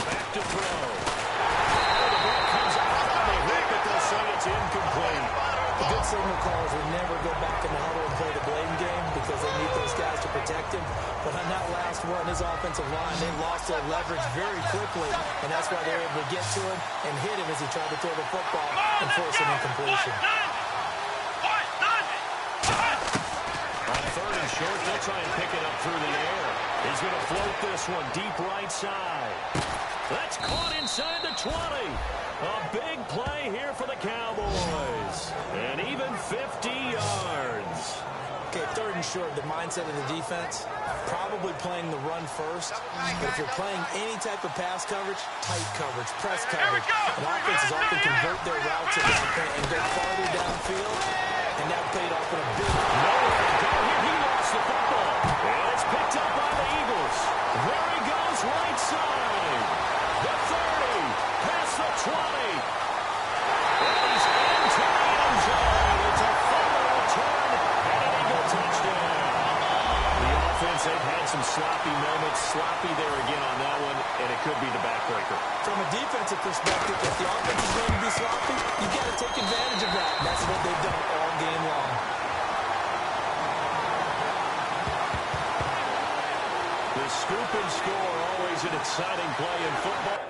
Back to throw. Oh, the ball comes out on the hip, but they'll say it's incomplete. The good signal callers would never go back in the huddle and play the blame game because they need those guys to protect him. But on that last one, his offensive line, they lost their leverage very quickly, and that's why they were able to get to him and hit him as he tried to throw the football and force an incompletion. On third and short, they'll try and pick it up through the air. He's going to float this one deep right side. That's caught inside the 20. A big play here for the Cowboys. And even 50 yards. Okay, third and short, the mindset of the defense, probably playing the run first. But if you're playing any type of pass coverage, tight coverage, press coverage, and offenses often convert their routes at that point and go farther downfield. And that paid off in a big way. Nowhere to go here. He lost the football. And it's picked up by the Eagles. There he goes, right side. The 30, past the 20. And he's into the end zone. It's a fumble return and an Eagle touchdown. The offense, they've had some sloppy moments. Sloppy there again on that one, and it could be the backbreaker. From a defensive perspective, if the offense is going to be sloppy, you've got to take advantage of that. And that's what they've done all game long. The scoop and score, always an exciting play in football.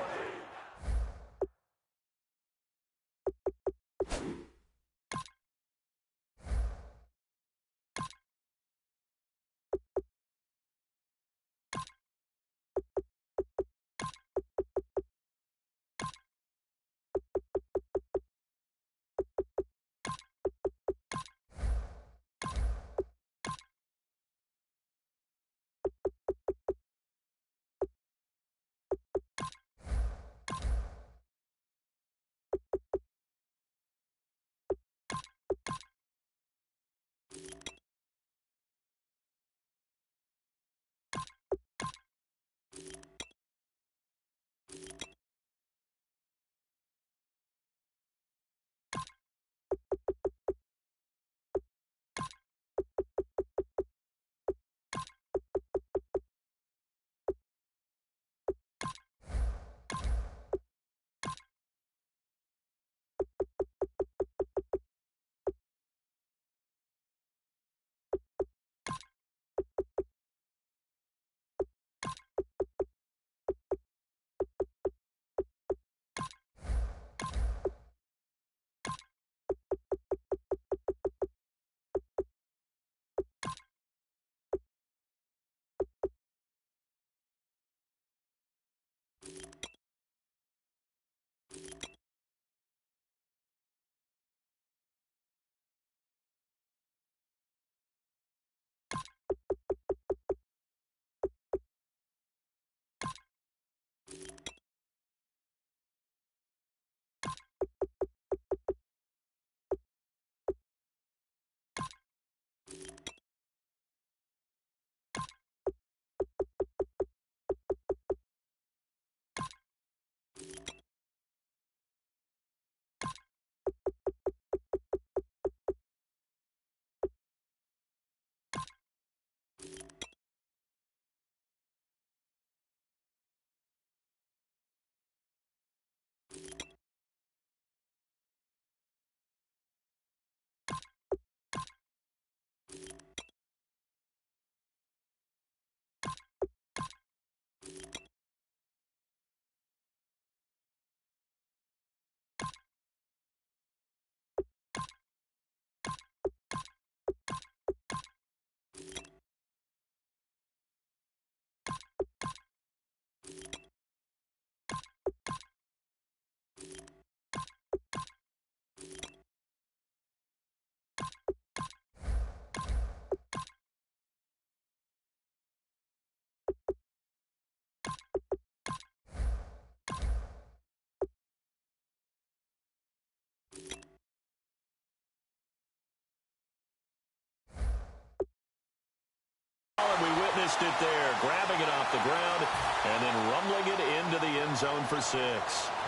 We witnessed it there, grabbing it off the ground and then rumbling it into the end zone for 6.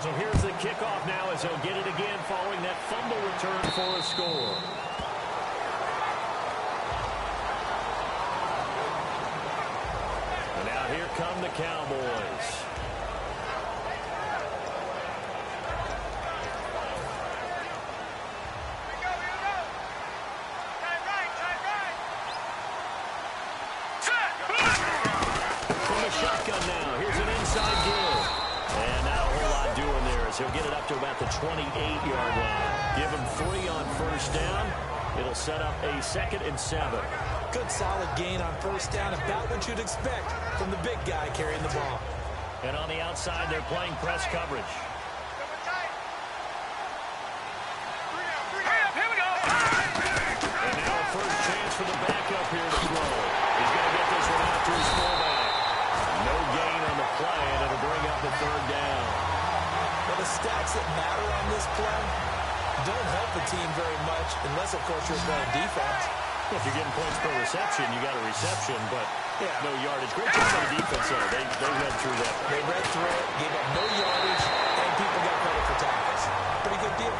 So here's the kickoff now as he'll get it again following that fumble return for a score. And now here come the Cowboys. Shotgun now. Here's an inside give. And not a whole lot doing there as he'll get it up to about the 28-yard line. Give him 3 on first down. It'll set up a 2nd and 7. Good solid gain on first down. About what you'd expect from the big guy carrying the ball. And on the outside, they're playing press coverage. Here we go. And now a first chance for the backup here to throw. He's going to get this one out to his fullback. No gain on the play, and it'll bring up the 3rd down. Well, the stats that matter on this play don't help the team very much, unless, of course, you're playing defense. If you're getting points per reception, you got a reception, but no yardage. Great job on the defense, though. They read through that. They read through it, gave up no yardage, and people got credit for tackles. Pretty good deal.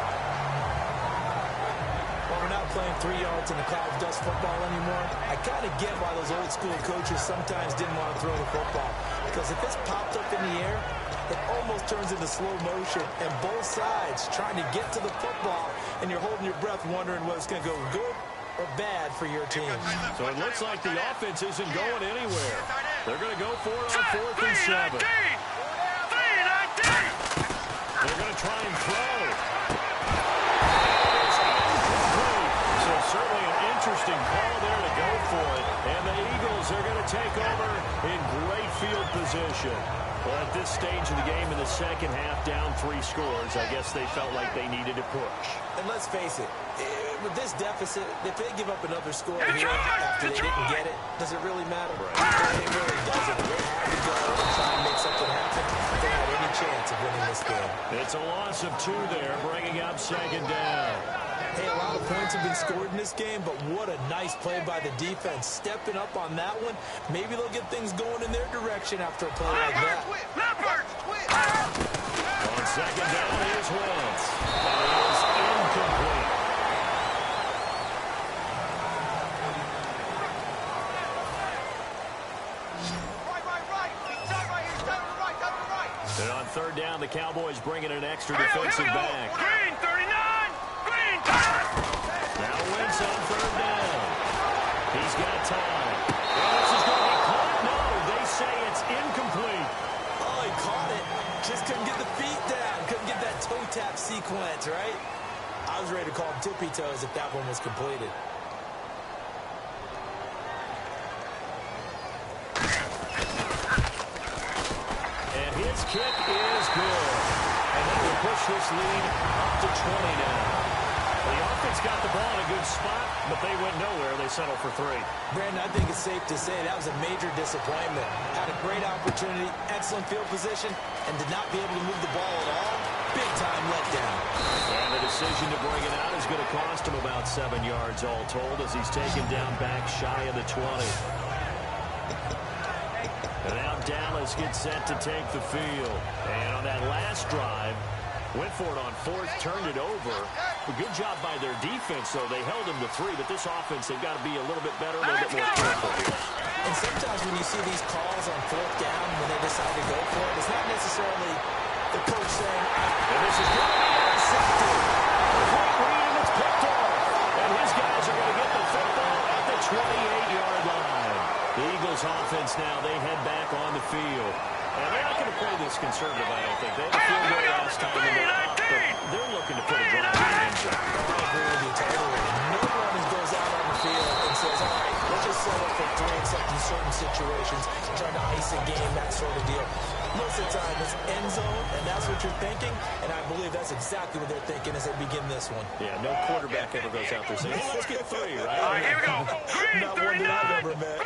Well, we're not playing 3 yards in the cloud of dust football anymore. I kind of get why those old school coaches sometimes didn't want to throw the football. Because if it's popped up in the air, it almost turns into slow motion. And both sides trying to get to the football, and you're holding your breath wondering whether it's going to go good or bad for your team. So it looks like the offense isn't going anywhere. They're going to go for it on 4th and 7. They're going to try and throw. Certainly an interesting call there to go for it. And the Eagles are going to take over in great field position. Well, at this stage of the game in the second half, down 3 scores, I guess they felt like they needed to push. And let's face it, with this deficit, if they give up another score here after they didn't get it, does it really matter? Right. It really doesn't. They have to go and try and make something happen if they had any chance of winning this game. It's a loss of 2 there, bringing up 2nd down. Hey, a lot of points have been scored in this game, but what a nice play by the defense. Stepping up on that one, maybe they'll get things going in their direction after a play like that. On 2nd down, here's Wentz. That is incomplete. And on 3rd down, the Cowboys bringing an extra defensive back. Green, 39. Now Wentz on 3rd down. He's got time. And this is going to be caught. No, they say it's incomplete. Oh, he caught it. Just couldn't get the feet down. Couldn't get that toe tap sequence, right? I was ready to call him tippy toes if that one was completed. And his kick is good. And that will push this lead up to 20 now. The offense got the ball in a good spot, but they went nowhere. They settled for 3. Brandon, I think it's safe to say that was a major disappointment. Had a great opportunity, excellent field position, and did not be able to move the ball at all. Big-time letdown. And the decision to bring it out is going to cost him about 7 yards all told as he's taken down back shy of the 20. And now Dallas gets set to take the field. And on that last drive, went for it on 4th, turned it over. A good job by their defense, though. They held them to 3, but this offense, they've got to be a little bit better, a little bit more careful here. And sometimes when you see these calls on 4th down, when they decide to go for it, it's not necessarily the coach saying, and this is going to be intercepted. Great read, and it's picked off. And his guys are going to get the football at the 28-yard line. The Eagles offense now, they head back on the field. And they're not going to play this conservative, I don't think. They had a field goal last time in the off, but they're looking to put a drive in the end zone. I agree with you totally. No one goes out on the field and says, all right, let's just settle for 3 except in certain situations, trying to ice a game, that sort of deal. Most of the time, it's end zone, and that's what you're thinking, and I believe that's exactly what they're thinking as they begin this one. Yeah, no quarterback ever goes out there saying, hey, let's get 3, right? All right, here we go. Green, Not one that I've ever met.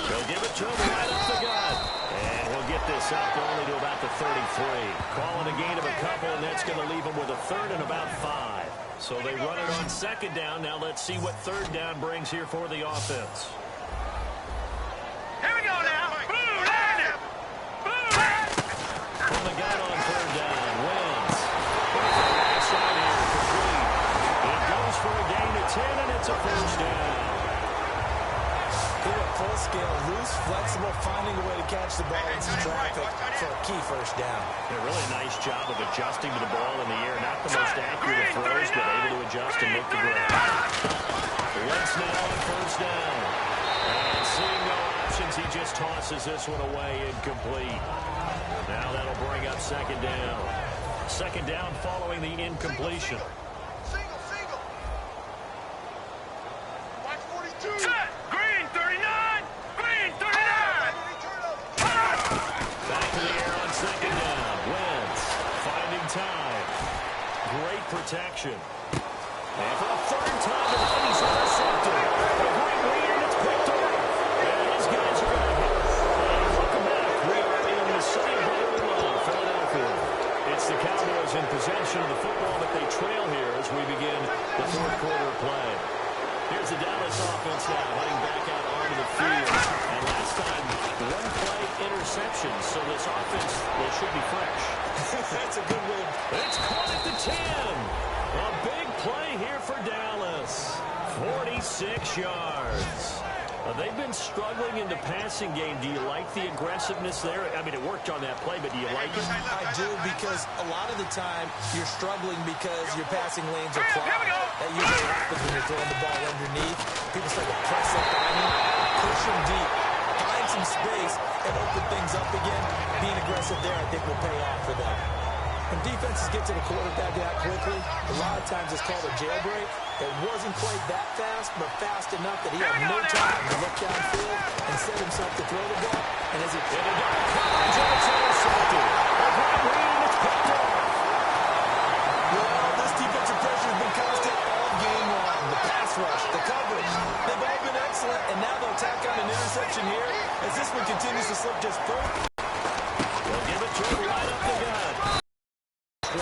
They'll give it to him right up the gut. And we'll get this up only to about the 33. Calling a gain of a couple, and that's going to leave them with a 3rd and about 5. So they run it on 2nd down. Now let's see what 3rd down brings here for the offense. He went full scale, loose, flexible, finding a way to catch the ball in some traffic for a key first down. A really nice job of adjusting to the ball in the air. Not the most accurate of throws, but able to adjust and make the grab. Wentz now on first down. And seeing no options, he just tosses this one away, incomplete. Now that'll bring up second down. Second down following the incompletion. Watch 42. Set. Green 39. Green 39. Back to the air on second down. Wentz finding time. Great protection. And for the third time tonight, he's intercepted. A great read, and it's picked off. And these guys are going to hit. Welcome back. We are in the city of Philadelphia. It's the Cowboys in possession of the football, but they trail here as we begin the fourth quarter play. Here's the Dallas offense now, heading back out onto the field. And last time, one-play interception, so this offense, they should be fresh. That's a good win. It's caught at the 10. A big play here for Dallas. 46 yards. They've been struggling in the passing game. Do you like the aggressiveness there? I mean, it worked on that play, but do you like it? I do, because a lot of the time you're struggling because your passing lanes are clogged. That usually happens when you're throwing the ball underneath. People start to press up on you, push them deep, find some space, and open things up again. Being aggressive there, I think, will pay off for them. When defenses get to the quarterback that quickly, a lot of times it's called a jailbreak. It wasn't quite that fast, but fast enough that he had no time to look downfield and set himself to throw the ball. And as he did it, it's intercepted. A great read, and it's picked off. Well, this defensive pressure has been constant all game long. The pass rush, the coverage, they've all been excellent, and now they'll tack on an interception here as this one continues to slip just further. They'll give it to him right up the gut. 24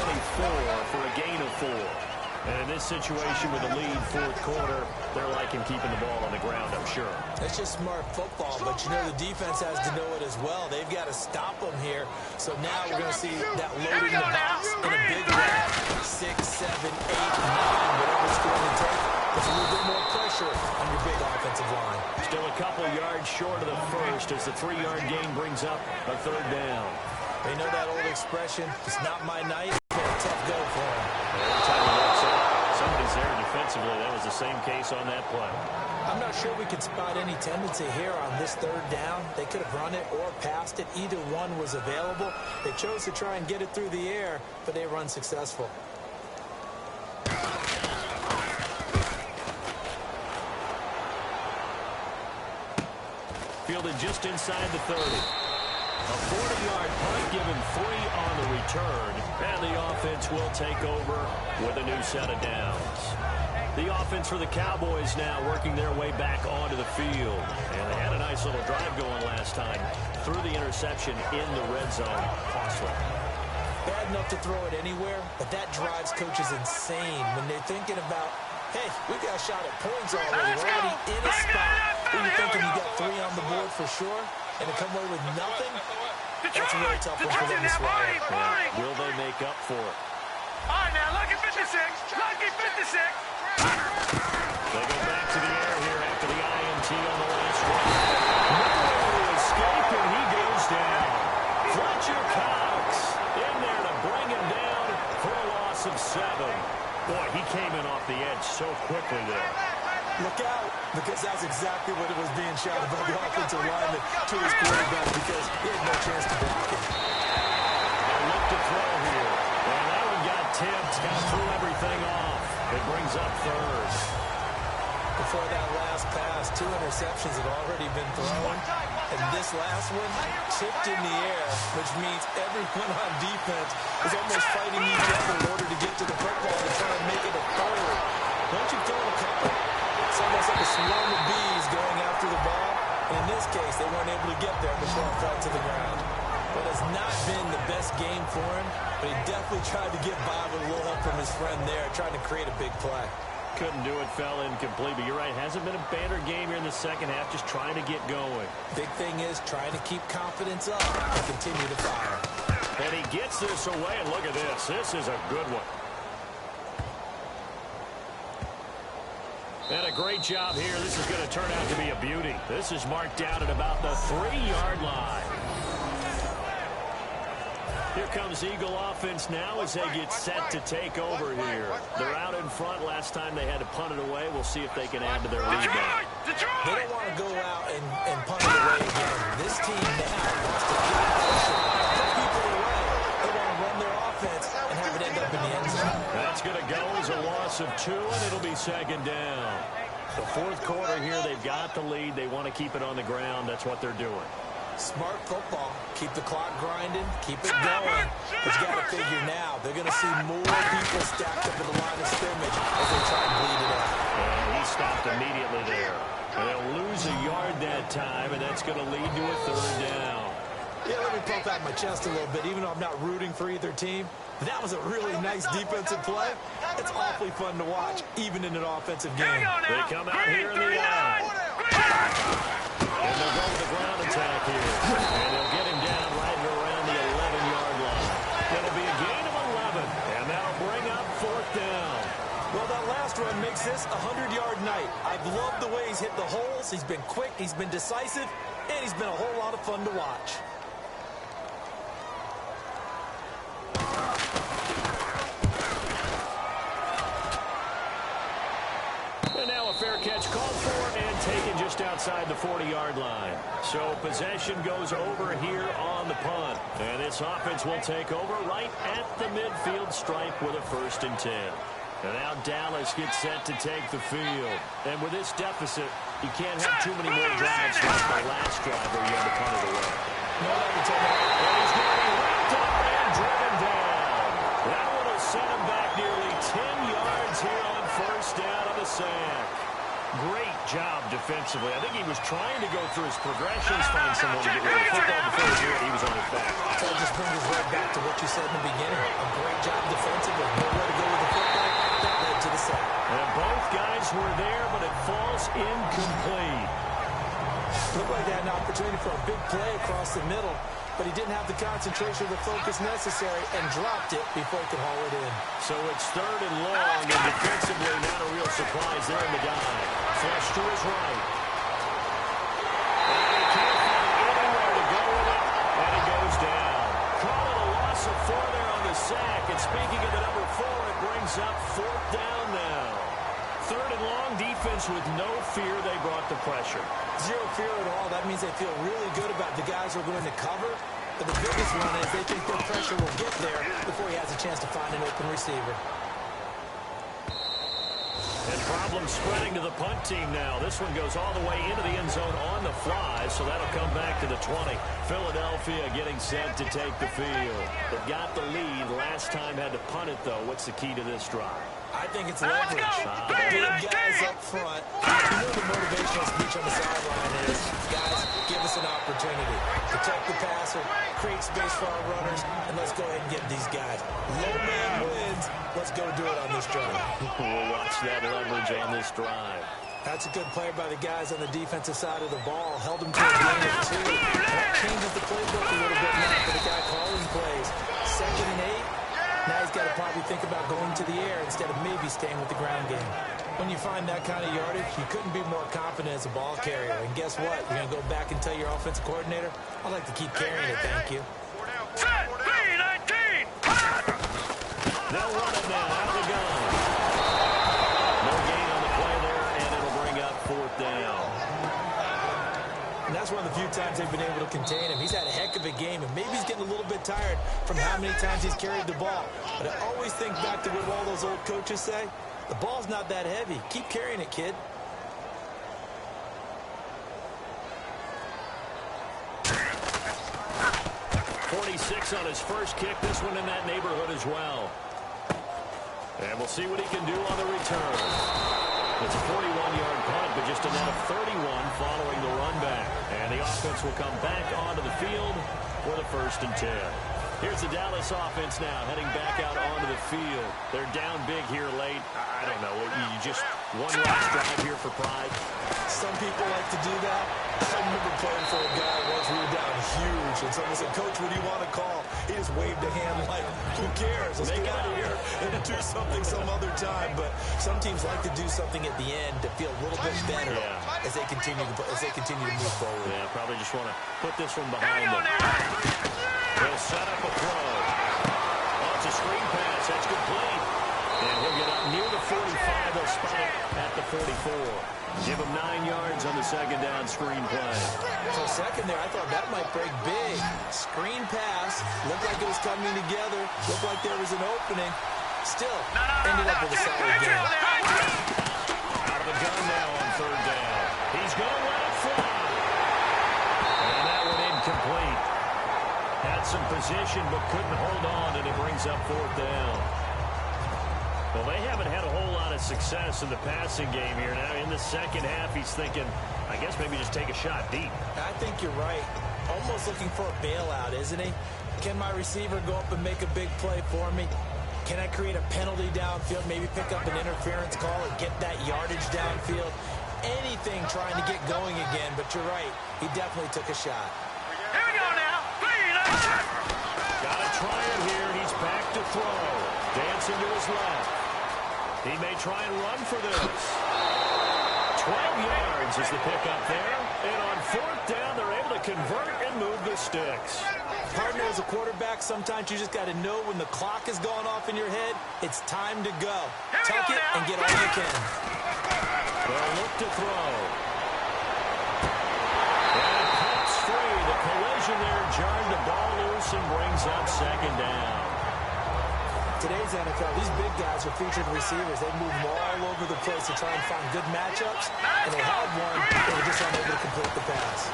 for a gain of 4. And in this situation with the lead fourth quarter, they're liking keeping the ball on the ground, I'm sure. That's just smart football, but you know the defense has to know it as well. They've got to stop them here. So now we're going to see that loading the box in a big way. 6, 7, 8, 9, whatever's going to take. There's a little bit more pressure on your big offensive line. Still a couple yards short of the first as the 3-yard gain brings up a third down. They know that old expression, it's not my night, but a tough go for him. Every time he looks up, somebody's there defensively. That was the same case on that play. I'm not sure we could spot any tendency here on this third down. They could have run it or passed it. Either one was available. They chose to try and get it through the air, but they were unsuccessful. Fielded just inside the 30. A 40-yard punt, given 3 on the return, and the offense will take over with a new set of downs. The offense for the Cowboys now working their way back onto the field. And they had a nice little drive going last time through the interception in the red zone. Costly. Bad enough to throw it anywhere, but that drives coaches insane when they're thinking about, hey, we got a shot at points already. We're already in a spot where you're thinking you got 3 on the board for sure, and to come away with nothing, that's a really tough one for them to swallow. Yeah. Will they make up for it? All right, now, lucky 56. Lucky 56. They go back to the air here after the INT on the last one. Nowhere to escape, and he goes down. Fletcher Cox in there to bring him down for a loss of 7. Boy, he came in off the edge so quickly there. Look out, because that's exactly what it was being shouted by the offensive lineman to his quarterback, because he had no chance to block it. They look to throw here. And that one got tipped, got threw everything off. It brings up third. Before that last pass, 2 interceptions had already been thrown, and this last one tipped in the air, which means everyone on defense is almost fighting each other in order to get to the football to try and make it a third. Don't you throw a couple? It's almost like a swarm of bees going after the ball. And in this case, they weren't able to get there before it fell to the ground. But it's not been the best game for him, but he definitely tried to get by with a little help from his friend there, trying to create a big play. Couldn't do it, fell incomplete, but you're right, hasn't been a banner game here in the second half, just trying to get going. Big thing is trying to keep confidence up and continue to fire. And he gets this away, and look at this. This is a good one. And a great job here. This is going to turn out to be a beauty. This is marked down at about the 3-yard line. Here comes Eagle offense now as they get set to take over here. They're out in front. Last time they had to punt it away. We'll see if they can add to their lead now. They don't want to go out and punt it away again. This team now wants to keep pressure, put people away. They want to run their offense and have it end up in the end zone. That's going to go as a loss of 2, and it'll be second down. The fourth quarter here, they've got the lead. They want to keep it on the ground. That's what they're doing. Smart football. Keep the clock grinding. Keep it going. But you got to figure now, they're going to see more people stacked up at the line of scrimmage as they try and bleed it out. And he stopped immediately there. And they'll lose a yard that time, and that's going to lead to a third down. Yeah, let me pump out my chest a little bit, even though I'm not rooting for either team. That was a really nice defensive play. It's awfully fun to watch, even in an offensive game. They come out here in the eye. And they'll go with the ground attack here. And they'll get him down right around the 11-yard line. It'll be a gain of 11, and that'll bring up fourth down. Well, that last run makes this a 100-yard night. I've loved the way he's hit the holes. He's been quick, he's been decisive, and he's been a whole lot of fun to watch. And now a fair catch called for and taken just outside the 40-yard line. So possession goes over here on the punt. And this offense will take over right at the midfield stripe with a 1st and 10. And now Dallas gets set to take the field. And with this deficit, you can't have too many more drives like the last drive where you had to punt it away. No, that would take it. And he's going to be wrapped up and driven down. That one will set him back nearly 10 yards here on 1st down on the sack. Great job defensively. I think he was trying to go through his progressions, find someone to get rid of the football before he was on his back. So it just brings us right back to what you said in the beginning. A great job defensively. Nowhere to go with the football. That led to the sack. And both guys were there, but it falls incomplete. Looked like they had an opportunity for a big play across the middle, but he didn't have the concentration or the focus necessary and dropped it before he could haul it in. So it's 3rd and long, and defensively not a real surprise there in the dive. Flush to his right. And he can't find anywhere to go with it, and he goes down. Call it a loss of 4 there on the sack, and speaking of the number 4, it brings up 4th down now. 3rd and long, defense with no fear. They brought the pressure. Zero fear at all. That means they feel really good about the guys who are going to cover. But the biggest one is they think their pressure will get there before he has a chance to find an open receiver. And problems spreading to the punt team now. This one goes all the way into the end zone on the fly, so that'll come back to the 20. Philadelphia getting set to take the field. They've got the lead. Last time had to punt it, though. What's the key to this drive? I think it's leverage. Big guys up front. You know the motivational speech on the sideline is, guys, give us an opportunity. Protect the passer, create space for our runners, and let's go ahead and get these guys. Low man wins. Let's go do it on this drive. We'll watch that leverage on this drive. That's a good play by the guys on the defensive side of the ball. Held them to a gain of 2. That changes the playbook a little bit now for the guy calling plays. 2nd and 8. Now he's got to probably think about going to the air instead of maybe staying with the ground game. When you find that kind of yardage, you couldn't be more confident as a ball carrier. And guess what? You're going to go back and tell your offensive coordinator, I'd like to keep carrying it, thank you. Set, B-19. They'll run it now out of the gun. No gain on the play there, and it'll bring up 4th down. And that's one of the few times they've been able to contain him. He's had a heck of a game, and maybe he's getting a little bit tired from how many times he's carried the ball. But I always think back to what all those old coaches say. The ball's not that heavy. Keep carrying it, kid. .46 on his first kick. This one in that neighborhood as well. And we'll see what he can do on the return. It's a 41-yard punt, but just a net of 31 following the run back. And the offense will come back onto the field for the 1st and 10. Here's the Dallas offense now, heading back out onto the field. They're down big here late. I don't know. You just one last drive here for pride. Some people like to do that. I remember playing for a guy once we were down huge coach. And someone said, Coach, what do you want to call? He just waved a hand like, who cares? Let's get out of here and do something some other time. But some teams like to do something at the end to feel a little bit better as they continue to move forward. Yeah, probably just want to put this one behind them. He'll set up a throw. Oh, it's a screen pass. That's complete. And he'll get up near the 45. They'll spot it at the 44. Give him 9 yards on the second down screen play. For a second there, I thought that might break big. Screen pass. Looked like it was coming together. Looked like there was an opening. Still, ended up with a solid game. Out of the gun now on third down. He's going to let it fly. And that one incomplete. Had some position but couldn't hold on, and it brings up fourth down. Well, they haven't had a whole lot of success in the passing game here. Now, in the second half, he's thinking, I guess maybe just take a shot deep. I think you're right. Almost looking for a bailout, isn't he? Can my receiver go up and make a big play for me? Can I create a penalty downfield, maybe pick up an interference call and get that yardage downfield? Anything trying to get going again, but you're right. He definitely took a shot. Here we go now. Please. Got to try it here. He's back to throw. Dancing to his left. He may try and run for this. 12 yards is the pickup there. And on fourth down, they're able to convert and move the sticks. Partner, as a quarterback, sometimes you just got to know when the clock is going off in your head, it's time to go. Tuck it and get all you can. They'll look to throw. And it pops free. The collision there jarred the ball loose and brings up second down. Today's NFL, these big guys are featured receivers. They move all over the place to try and find good matchups, and they had one, they were just unable to complete the pass.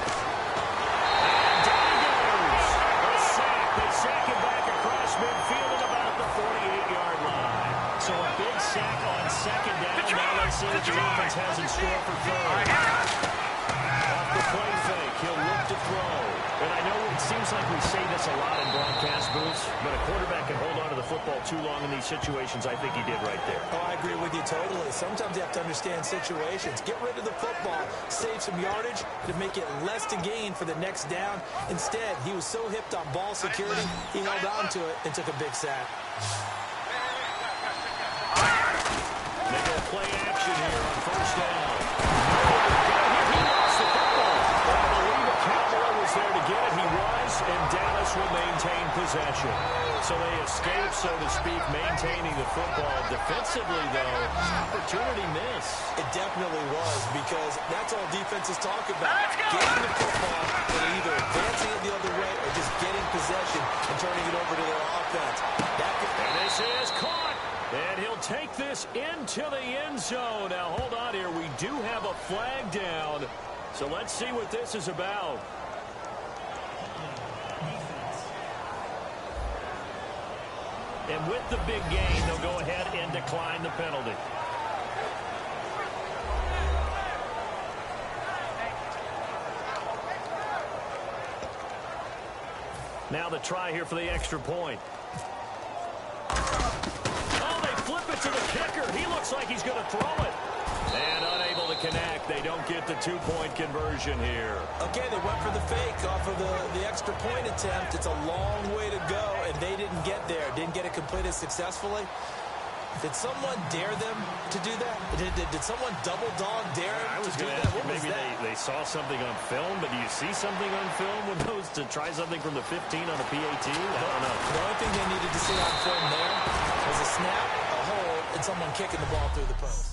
And down he goes. A sack. They sack him back across midfield at about the 48-yard line. So a big sack on second down. Now let's see what the defense has in store for third. Off the play fake, he'll look to throw. And I know it seems like we say this a lot in broadcast booths, but a quarterback can hold on to the football too long in these situations. I think he did right there. Oh, I agree with you totally. Sometimes you have to understand situations. Get rid of the football, save some yardage to make it less to gain for the next down. Instead, he was so hipped on ball security, he held on to it and took a big sack. They go play action here on first down. He lost the football. I believe a Cowboy was there to get it. He was, and Dallas will maintain possession. So they escape, so to speak, maintaining the football. Defensively, though, opportunity miss. It definitely was, because that's all defenses talk about. Getting the football and either advancing it the other way or just getting possession and turning it over to their offense. And this is caught. And he'll take this into the end zone. Now, hold on here. We do have a flag down. So let's see what this is about. And with the big gain, they'll go ahead and decline the penalty. Now the try here for the extra point. Flip it to the kicker. He looks like he's going to throw it. And unable to connect. They don't get the two-point conversion here. Okay, they went for the fake off of the extra point attempt. It's a long way to go, and they didn't get there. Didn't get it completed successfully. Did someone dare them to do that? Did someone double dog dare them to do that? What was maybe that? they saw something on film, but do you see something on film with those to try something from the 15 on a PAT? I don't know. The only thing they needed to see on film there was a snap, a hold, and someone kicking the ball through the post.